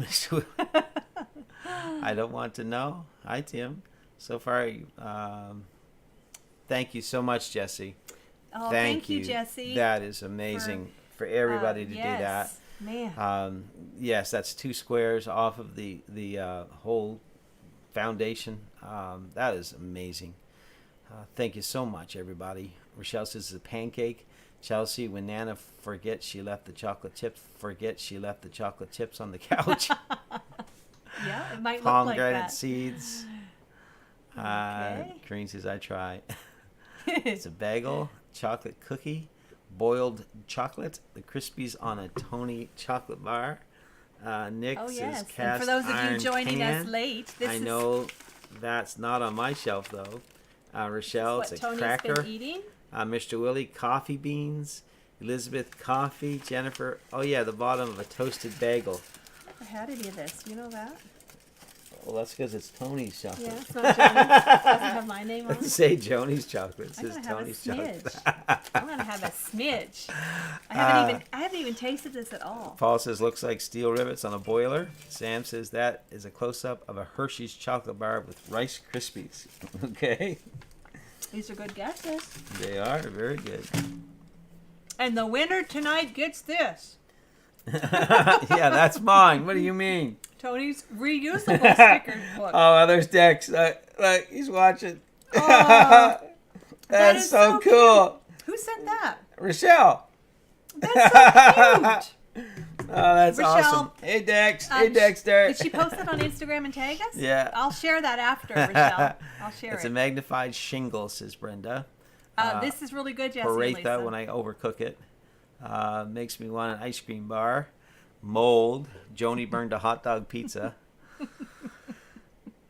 I don't want to know. Hi, Tim. So far, thank you so much, Jesse. Oh, thank you, Jesse. That is amazing for everybody to do that. Man. Yes, that's 2 squares off of the whole foundation. That is amazing. Thank you so much, everybody. Rochelle says it's a pancake. Chelsea, when Nana forgets she left the chocolate chips, on the couch. Yeah, it might look like Pomegranate that. seeds. Okay. Corrine says, I try. It's a bagel, chocolate cookie, boiled chocolate, the Crispies on a Tony chocolate bar. Nick Oh, says yes. And cast for those of you iron joining pan. us late, this I is know that's not on my shelf, though. Rochelle, what it's a Tony's cracker. been eating. Mr. Willie, coffee beans. Elizabeth, coffee. Jennifer, oh yeah, the bottom of a toasted bagel. Never had any of this. You know that? Well, that's because it's Tony's chocolate. Yeah, it's not Johnny's. Doesn't have my name on it. Say Joni's chocolate. It I'm says gonna have a Tony's chocolate. smidge. I'm gonna have a smidge. I haven't even tasted this at all. Paul says looks like steel rivets on a boiler. Sam says that is a close-up of a Hershey's chocolate bar with Rice Krispies. Okay. These are good guesses. They are very good. And the winner tonight gets this. Yeah, that's mine. What do you mean? Tony's reusable sticker book. Oh, there's Dex. Look, he's watching. Oh, that That's is so so cool. Who sent that? Rochelle. That's so cute. Oh, that's Rochelle, awesome. Hey, Dex. Hey, Dexter. Did she post it on Instagram and tag us? Yeah. I'll share that after, Rochelle. I'll share It's it. a magnified shingle, says Brenda. This is really good, Jesse and Paretha Lisa. when I overcook it. Makes me want an ice cream bar. Mold. Joni burned a hot dog pizza.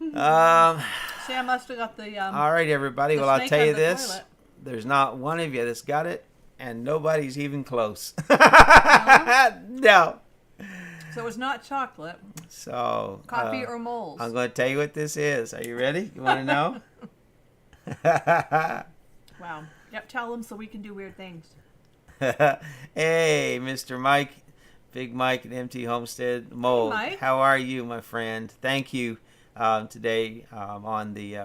Sam must have got the. All right, everybody. the Well, I'll snake tell on you the this. toilet. There's not one of you that's got it, and nobody's even close. No. So it was not chocolate, So. coffee, or moles. I'm going to tell you what this is. Are you ready? You want to know? Wow. Yep. Tell them so we can do weird things. Hey, Mr. Mike. Big Mike at MT Homestead Mold. Mike. How are you, my friend? Thank you today on the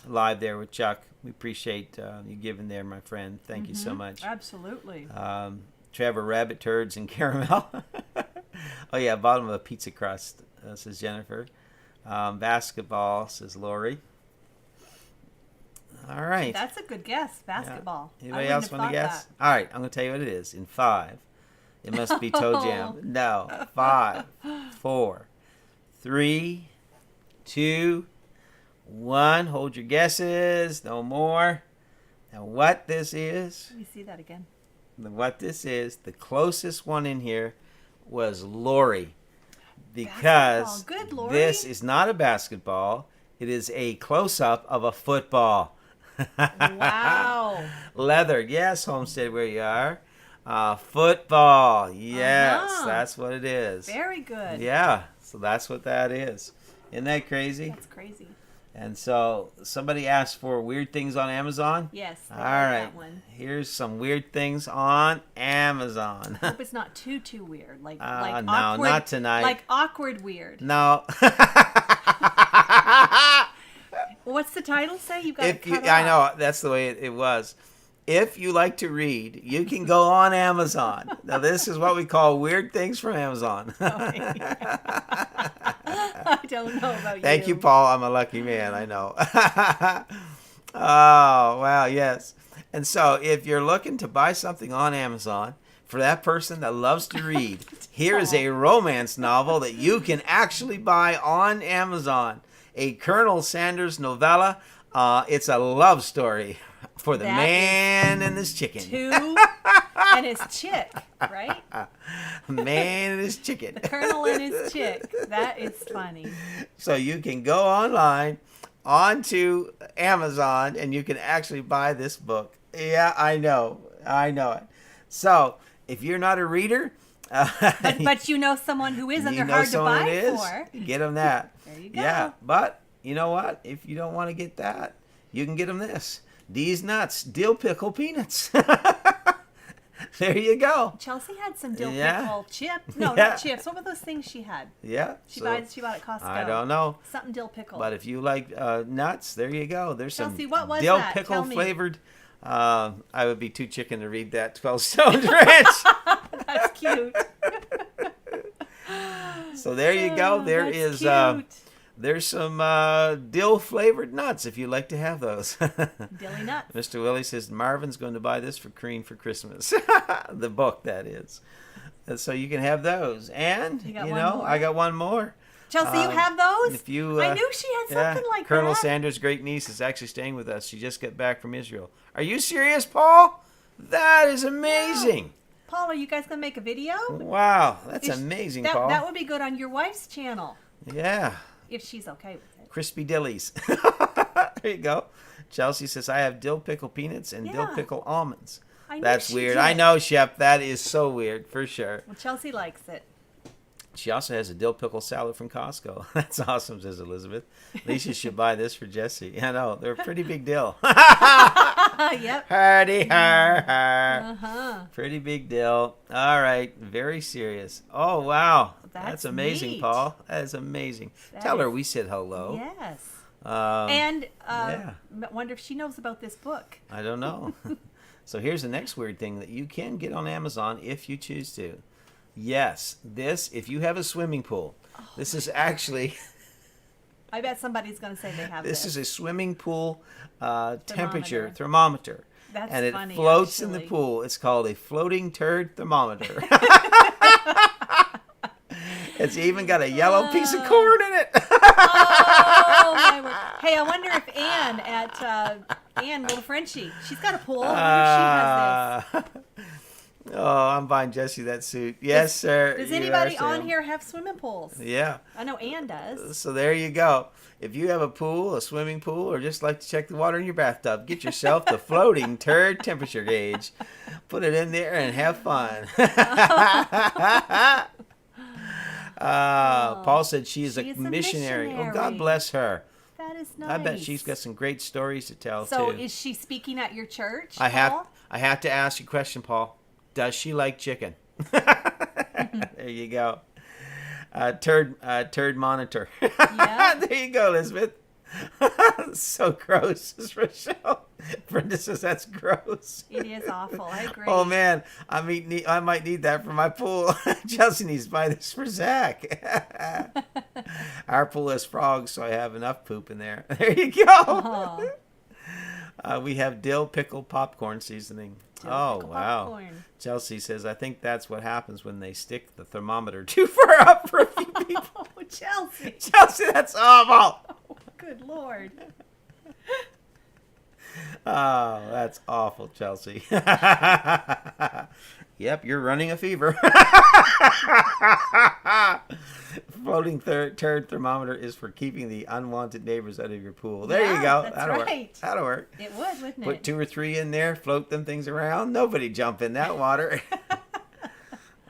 live there with Chuck. We appreciate you giving there, my friend. Thank you so much. Absolutely. Trevor, rabbit turds and caramel. Oh, yeah, bottom of a pizza crust, says Jennifer. Basketball, says Lori. All right. That's a good guess. Basketball. Yeah. Anybody else want to guess? That. All right, I'm going to tell you what it is. In 5. It must be toe jam. No. 5, 4, 3, 2, 1. Hold your guesses. No more. Now, what this is, Let me see that again. the closest one in here was Lori. Because Basketball. Good, Lori. this is not a basketball. It is a close-up of a football. Wow. Leather. Yes, Homestead, where you are. Football. Yes, Uh-huh. that's what it is. Very good. Yeah, so that's what that is. Isn't that crazy? That's crazy. And so somebody asked for weird things on Amazon. Yes. All I like right. That one. Here's some weird things on Amazon. Hope it's not too weird. Like No, awkward, not tonight. Like awkward weird. No. What's the title say? You've got If it you, cut I off. know that's the way it was. If you like to read, you can go on Amazon. Now this is what we call weird things from Amazon. I don't know about you. Thank you, Paul. I'm a lucky man. I know. Oh, wow. Yes. And so if you're looking to buy something on Amazon for that person that loves to read, here is a romance novel that you can actually buy on Amazon. A Colonel Sanders novella. It's a love story for the That man and his chicken. Too and his chick, right? Man and his chicken. The Colonel and his chick. That is funny. So you can go online onto Amazon and you can actually buy this book. Yeah, I know it. So if you're not a reader, But you know someone who is, and you they're know hard to someone buy is, for. get them that. There you go. Yeah, but you know what? If you don't want to get that, you can get them this. These nuts, dill pickle peanuts. There you go. Chelsea had some dill Yeah. pickle chips. No, Yeah. not chips. What were those things she had? Yeah. She bought at Costco. I don't know. Something dill pickle. But if you like nuts, there you go. There's Chelsea, some what was dill that? pickle Tell me. flavored. I would be too chicken to read that 12 Stones Ranch. That's cute. So there you go. There That's is cute. there's some dill flavored nuts if you'd like to have those. Dilly nuts. Mr. Willie says Marvin's going to buy this for Crean for Christmas. The book, that is. And so you can have those. And, You got you one know, more? I got one more. Chelsea, you have those? If you, I knew she had something like Colonel that. Sanders' great niece is actually staying with us. She just got back from Israel. Are you serious, Paul? That is amazing. Paul, are you guys going to make a video? Wow, that's amazing, Paul. That would be good on your wife's channel, Yeah. if she's okay with it. Crispy dillies. There you go. Chelsea says, I have dill pickle peanuts and dill Yeah. pickle almonds. I knew That's she weird. did. I know, Shep. That is so weird, for sure. Well, Chelsea likes it. She also has a dill pickle salad from Costco. That's awesome, says Elizabeth. At least you should buy this for Jesse. I know. They're a pretty big deal. Yep. Hardy har. Uh-huh. Pretty big deal. All right. Very serious. Oh, wow. That's amazing, neat. Paul. That is amazing. That Tell her is- we said hello. Yes. And And wonder if she knows about this book. I don't know. So here's the next weird thing that you can get on Amazon if you choose to. Yes, if you have a swimming pool, this is actually, I bet somebody's going to say they have this this. is a swimming pool temperature thermometer. That's and it funny, floats in the actually. pool. It's called a floating turd thermometer. It's even got a yellow piece of corn in it. Oh, my word. Hey, I wonder if Ann, little Frenchie, she's got a pool. I wonder if she has this. Oh, I'm buying Jesse that suit. Yes, sir. Does You anybody are, on Sam. here have swimming pools? Yeah. I know Ann does. So there you go. If you have a pool, a swimming pool, or just like to check the water in your bathtub, get yourself the floating turd temperature gauge. Put it in there and have fun. Paul said she is a missionary. Oh, God bless her. That is nice. I bet she's got some great stories to tell, So too. is she speaking at your church, I Paul? have to ask you a question, Paul. Does she like chicken? There you go. Turd monitor. Yeah. There you go, Elizabeth. So gross, says Rochelle. Brenda says that's gross. It is awful. I agree. Oh man, I might need that for my pool. Chelsea needs to buy this for Zach. Our pool has frogs, so I have enough poop in there. There you go. Oh. We have dill pickle popcorn seasoning. Dill Oh pickle wow. popcorn. Chelsea says, I think that's what happens when they stick the thermometer too far up for a few people. Oh, Chelsea. Chelsea, that's awful. Oh, good Lord. Oh, that's awful, Chelsea. Yep, you're running a fever. Floating turd thermometer is for keeping the unwanted neighbors out of your pool. There you go. That's That'll right. work. That'll work. It would, wouldn't Put it? 2 or 3 in there, float them things around. Nobody jump in that water.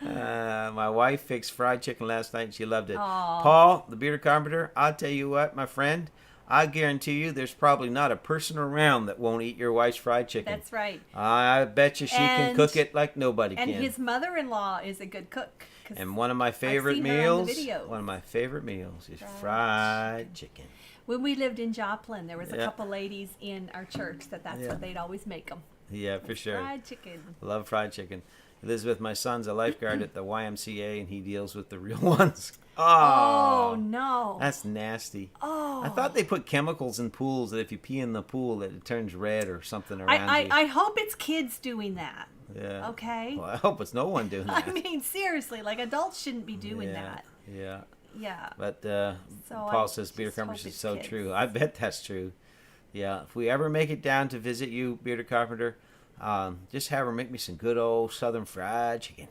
My wife fixed fried chicken last night and she loved it. Aw. Paul, the bearded carpenter, I'll tell you what, my friend, I guarantee you there's probably not a person around that won't eat your wife's fried chicken. That's right. I bet you she can And- cook it like nobody And can. his mother-in-law is a good cook. 'Cause And one of my favorite seen her on the meals, videos. one of my favorite meals is Fried fried chicken. when we lived in Joplin, there was a Yeah. couple ladies in our church that's Yeah. what they'd always make them. Yeah, for sure. Fried chicken. Love fried chicken. Elizabeth, my son's a lifeguard at the YMCA, and he deals with the real ones. Oh, no. That's nasty. Oh. I thought they put chemicals in pools that if you pee in the pool that it turns red or something around you. I hope it's kids doing that. Yeah. Okay. Well, I hope it's no one doing that. I mean, seriously, like adults shouldn't be doing yeah. that. Yeah. Yeah. But So Paul I says Bearded just Carpenter hope is it's so kids. true. I bet that's true. Yeah. If we ever make it down to visit you, Bearded Carpenter, Just have her make me some good old southern fried chicken.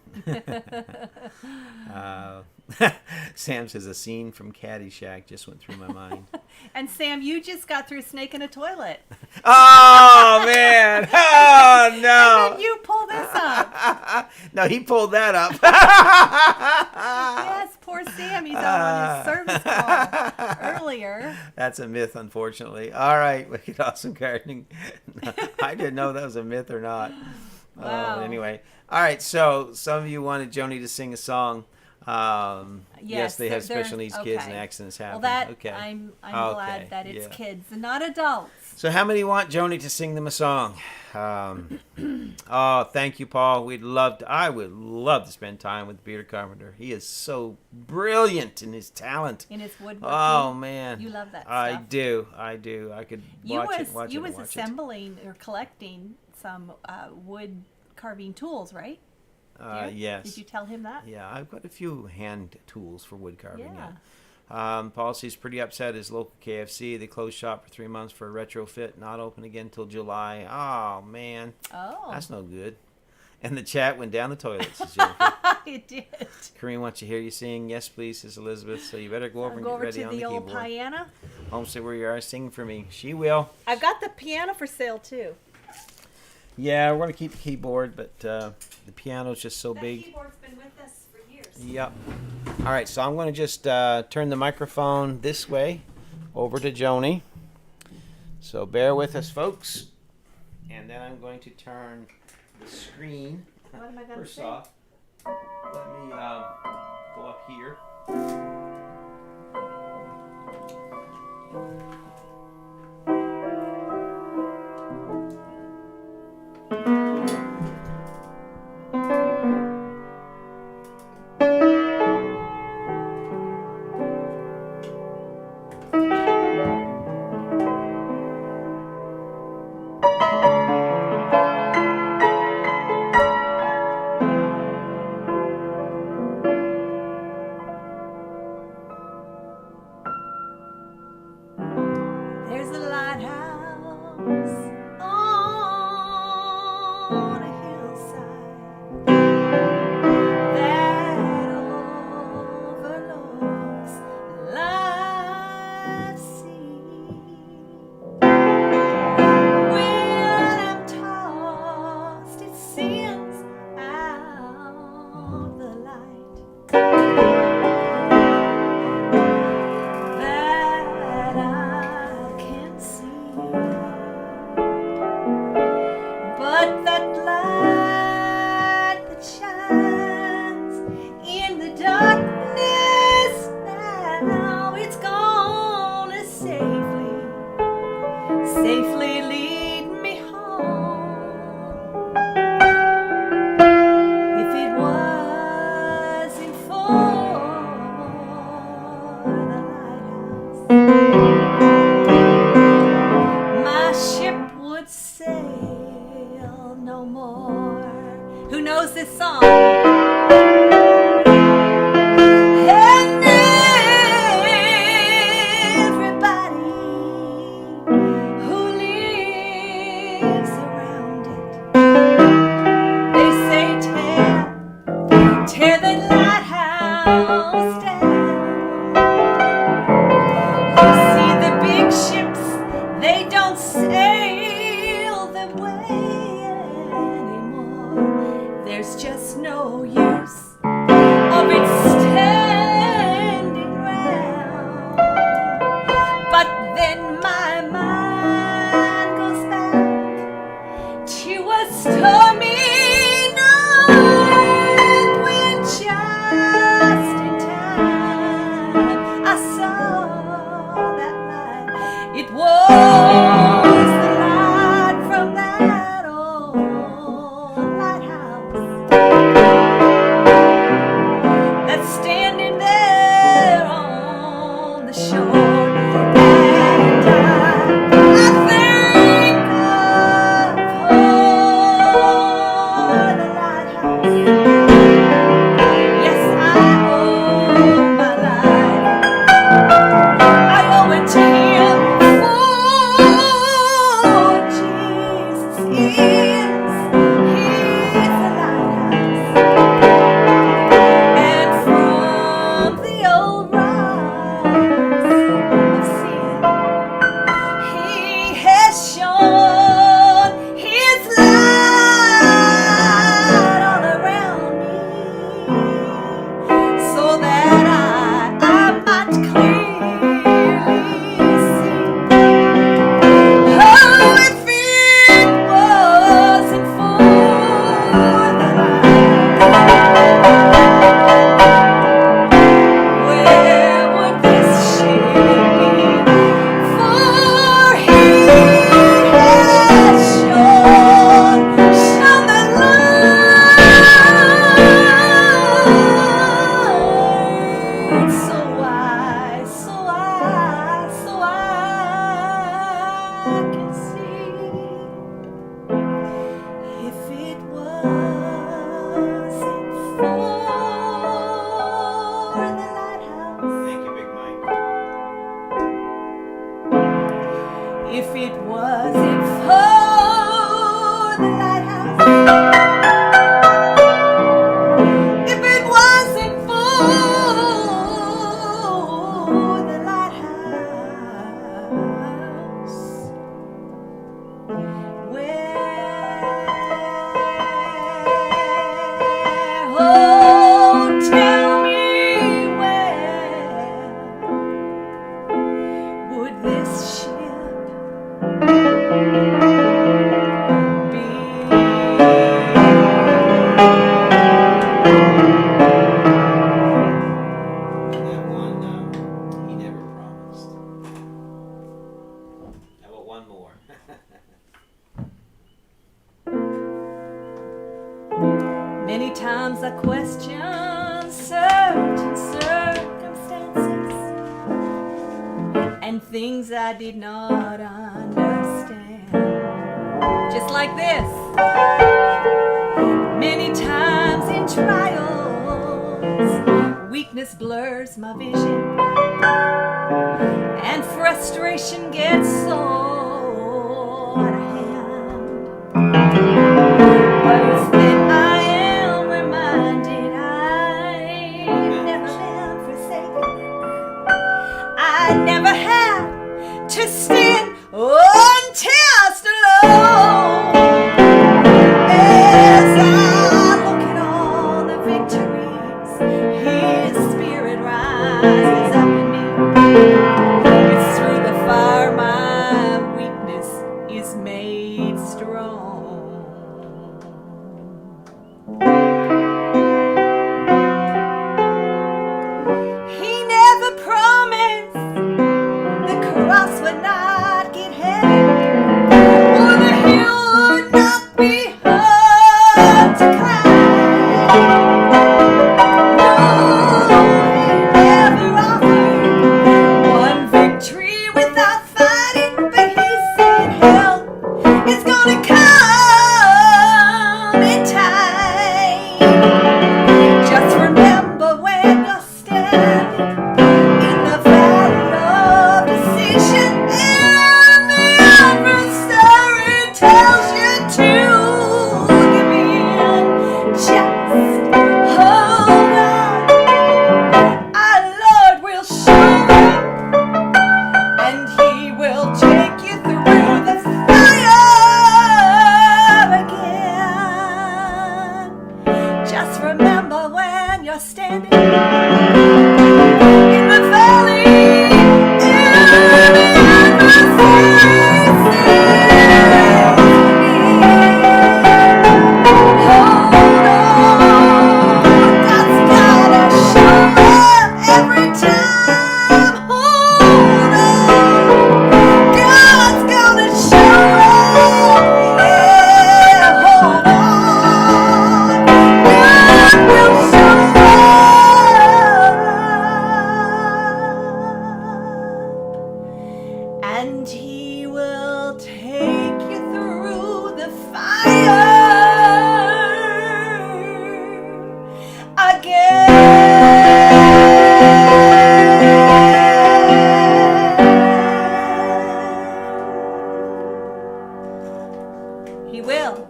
Sam says a scene from Caddyshack just went through my mind. And Sam, you just got through snake in a toilet. Oh, man. Oh, no. And then you pull this up. No, he pulled that up. Yes, poor Sam. He's out on his service call earlier. That's a myth, unfortunately. All right, Wicked Awesome Gardening. I didn't know that was a myth or not. Wow. Anyway. All right, so some of you wanted Joni to sing a song. Yes, they have special needs kids and accidents happen. Well, okay. I'm glad that it's kids and not adults. So how many want Joni to sing them a song? Oh, thank you, Paul. I would love to spend time with Peter Carpenter. He is so brilliant in his talent. In his woodworking. Oh, man. You love that stuff. I do. I could watch it. You was assembling or collecting some wood carving tools, right? Yes. Did you tell him that? Yeah, I've got a few hand tools for wood carving. Yeah. Policy's pretty upset at his local KFC. They closed shop for 3 months for a retrofit, not open again until July. Oh, man. Oh. That's no good. And the chat went down the toilet, says Jennifer. It did. Kareem wants to hear you sing. Yes, please, says Elizabeth. So you better go over and get ready on the keyboard. Go over to the old piano. Home, say where you are. Sing for me. She will. I've got the piano for sale, too. Yeah, we're going to keep the keyboard, but the piano's just so big. The keyboard's been with us for years. Yep. All right, so I'm going to just turn the microphone this way over to Joni. So bear with us, folks. And then I'm going to turn the screen. What am I going to First say? off, let me go up here. There's a lighthouse on a hillside that overlooks life's sea. When I'm tossed, it sends out the light that I can see. But that light that shines in the darkness now, it's gonna safely lead me home. If it wasn't for the lighthouse, my ship would sail no more. Who knows this song? And everybody who lives around it, they say tear the lighthouse down. You see the big ships, they don't sail that way anymore. There's just no use of it standing round. But then my mind goes back to a stormy night when just in time I saw that light. It was the light from that old lighthouse that's standing there on the shore. And I think of the lighthouse. Yes, I owe my life. I owe it to him for if it wasn't for the lighthouse, if it wasn't for the lighthouse, oh, tell me where would this ship be? That one, he never promised. How about one more? Many times I question certain circumstances and things I did not understand. Just like this. Many times in trials, weakness blurs my vision and frustration gets so out of hand. But it's then I am reminded I've never been forsaken. I never had to stand untest alone. As I look at all the victories, His Spirit rises up in me. It's through the fire my weakness is made strong. He never promised the cross would not get heavy, or the hill would not be hard to climb. No, He never offered one victory without fighting, but He said help is gonna come in time. Just remember when you're standing in the valley of decision and the adversary tells you to give in. Just hold on. Our Lord will show up and He will take you through the fire again. Just remember when you're standing in the valley and the adversary says, hold on, God's gotta show up every time. Hold on, God's gonna show up. Yeah, hold on, God will show up, and He will take you through the fire again. He will.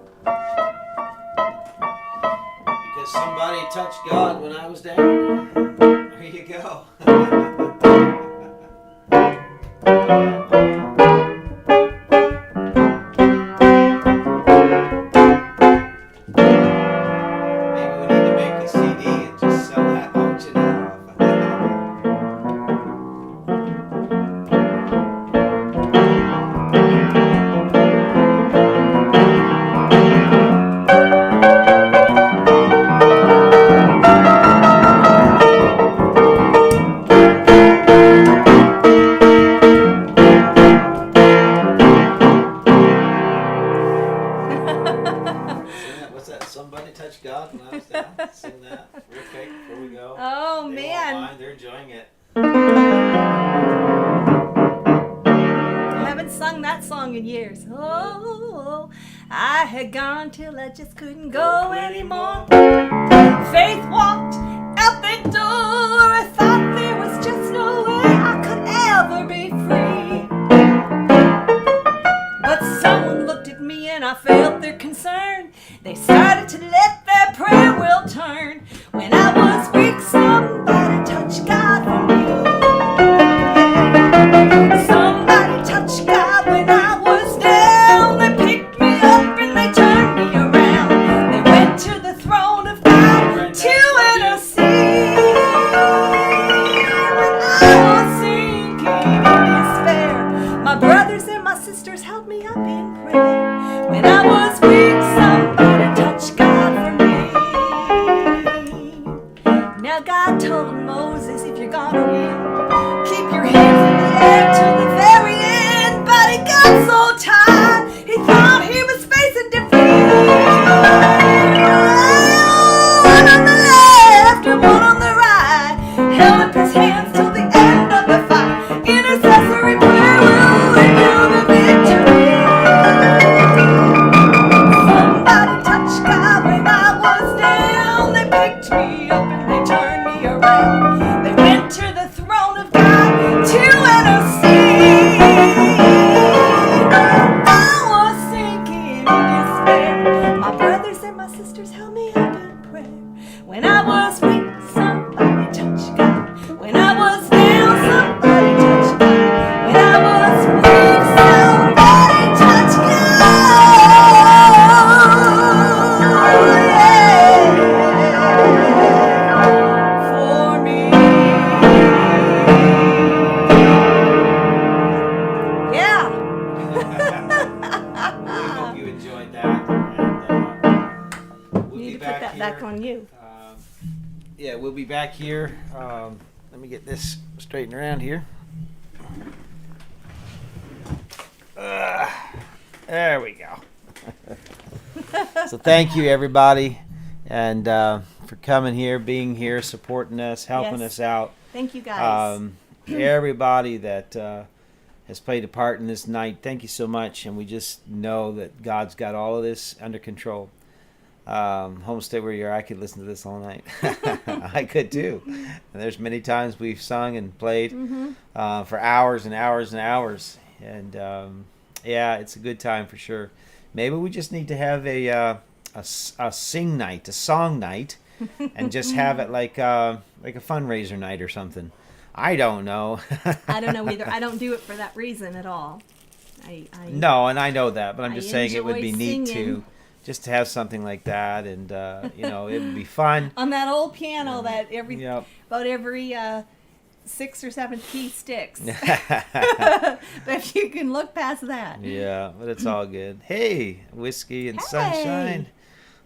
Because somebody touched God when I was down. There you go. Maybe we need to make a CD and just sell that auction off. What's that? Somebody touched God when I was down. Sing that real quick before we go. Oh, They man. won't mind. They're enjoying it. I haven't sung that song in years. Oh, I had gone till I just couldn't go anymore. Faith walked out the door. I thought there was just no way I could ever be free. I felt their concern. They started to let their prayer wheel turn. When I was weak, somebody touched God for me. Somebody touched God when I was down. They picked me up and they turned me around. They went to the throne of God to intercede. When I was sinking in despair, my brothers and my sisters held me up in prayer. When I was weak, somebody touched God for me. Now God told Moses, if you're gonna win, keep your hands in the air till the very end. But he got so tired, he thought he was facing defeat. One on the left and one on the right, held up his hands till the end of the fight. Intercessory prayer will lead to the victory. Somebody touched God when I was down. They picked me up and they turned me around. They went to the throne of God to intercede. I was sinking in despair. My brothers and my sisters held me up in prayer. When I was weak, somebody touched God. When I was down, somebody touched God. When I was weak, somebody touched God. For me. Yeah. We hope you enjoyed that. And we'll You be need to put that back here. on you. Yeah, we'll be back here. Let me get this straightened around here. There we go. So thank you, everybody, and for coming here, being here, supporting us, helping Yes. us out. Thank you guys. Everybody that has played a part in this night, thank you so much. And we just know that God's got all of this under control. Homestay where you are, I could listen to this all night. I could too. And there's many times we've sung and played for hours and hours and hours. And yeah, it's a good time for sure. Maybe we just need to have a sing night, a song night, and just have it like a fundraiser night or something. I don't know. I don't know either. I don't do it for that reason at all. No, and I know that, but I'm just saying it would be enjoy neat singing. to just to have something like that, and you know, it would be fun. On that old piano that Yep. about every 6th or 7th key sticks. But if you can look past that. Yeah, but it's all good. Hey, Whiskey and Hey. Sunshine.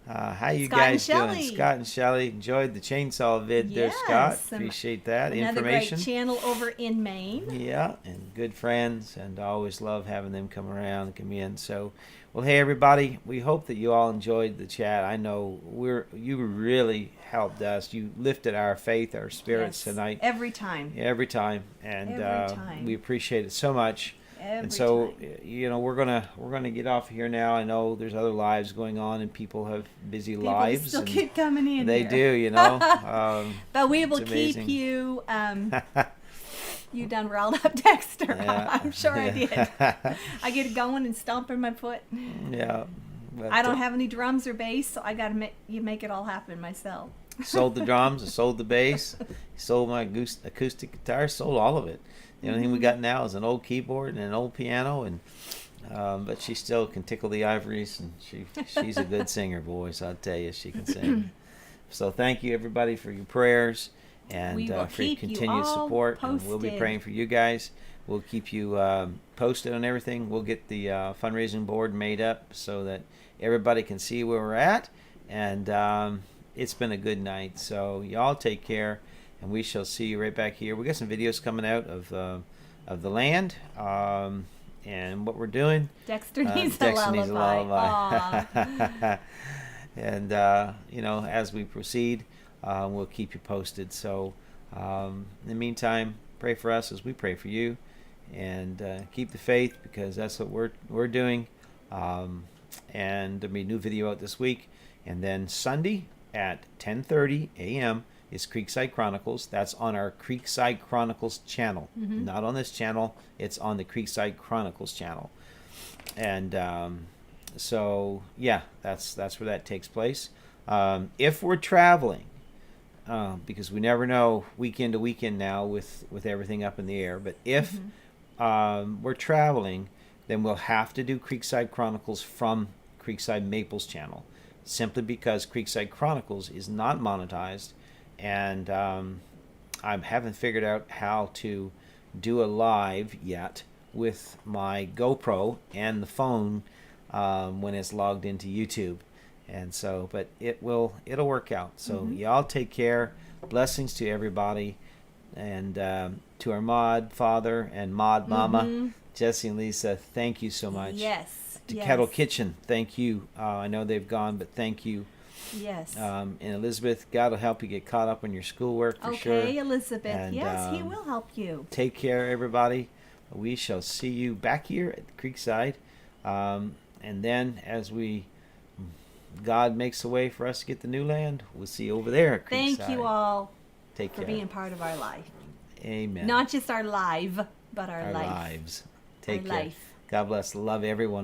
How you Scott and guys doing? Shelley. Scott and Shelley enjoyed the chainsaw vid there, Scott. Yes, Appreciate that Another information. great channel over in Maine. Yeah, and good friends, and I always love having them come around and come in. So, well, hey everybody, we hope that you all enjoyed the chat. I know you really helped us. You lifted our faith, our spirits Yes, tonight. every time. Every time, and Every time. we appreciate it so much. Every And so, time. you know, we're gonna get off here now. I know there's other lives going on, and people have busy People lives. still and keep coming in. they here. do, you know. But we will it's keep amazing. you. You done riled up Dexter. Yeah. I'm sure I did. I get going and stomping my foot. Yeah. But, I don't have any drums or bass, so I got to make it all happen myself. sold the drums, I sold the bass, sold my acoustic guitar, sold all of it. The only thing we got now is an old keyboard and an old piano, and but she still can tickle the ivories, and she's a good singer, boys. I'll tell you, she can sing. So thank you everybody for your prayers and We will for your keep you continued all support. And we'll be posted. praying for you guys. We'll keep you posted on everything. We'll get the fundraising board made up so that everybody can see where we're at. And it's been a good night. So y'all take care, and we shall see you right back here. We got some videos coming out of the land and what we're doing. Dexter needs a Dexter lullaby. needs a lullaby. Aw. And you know, as we proceed, we'll keep you posted. So in the meantime, pray for us as we pray for you, and keep the faith, because that's what we're doing. And there'll be a new video out this week, and then Sunday at 10:30 a.m. is Creekside Chronicles. That's on our Creekside Chronicles channel. Not on this channel. It's on the Creekside Chronicles channel. And So yeah, that's where that takes place. If we're traveling, because we never know weekend to weekend now with everything up in the air. But if we're traveling, then we'll have to do Creekside Chronicles from Creekside Maples channel, simply because Creekside Chronicles is not monetized, and I haven't figured out how to do a live yet with my GoPro and the phone when it's logged into YouTube. And so, but it'll work out. So y'all take care. Blessings to everybody, and to our mod father and mod mama, Jesse and Lisa. Thank you so much. Yes. To Kettle Kitchen, thank you. I know they've gone, but thank you. Yes. And Elizabeth, God will help you get caught up on your schoolwork for sure. Okay, Elizabeth. And, yes, He will help you. Take care, everybody. We shall see you back here at Creekside, and then as God makes a way for us to get the new land, we'll see you over there at Creekside. Thank you all Take for care. being part of our life. Amen. Not just our life, but our life. Lives. Take Our care. life. God bless. Love everyone.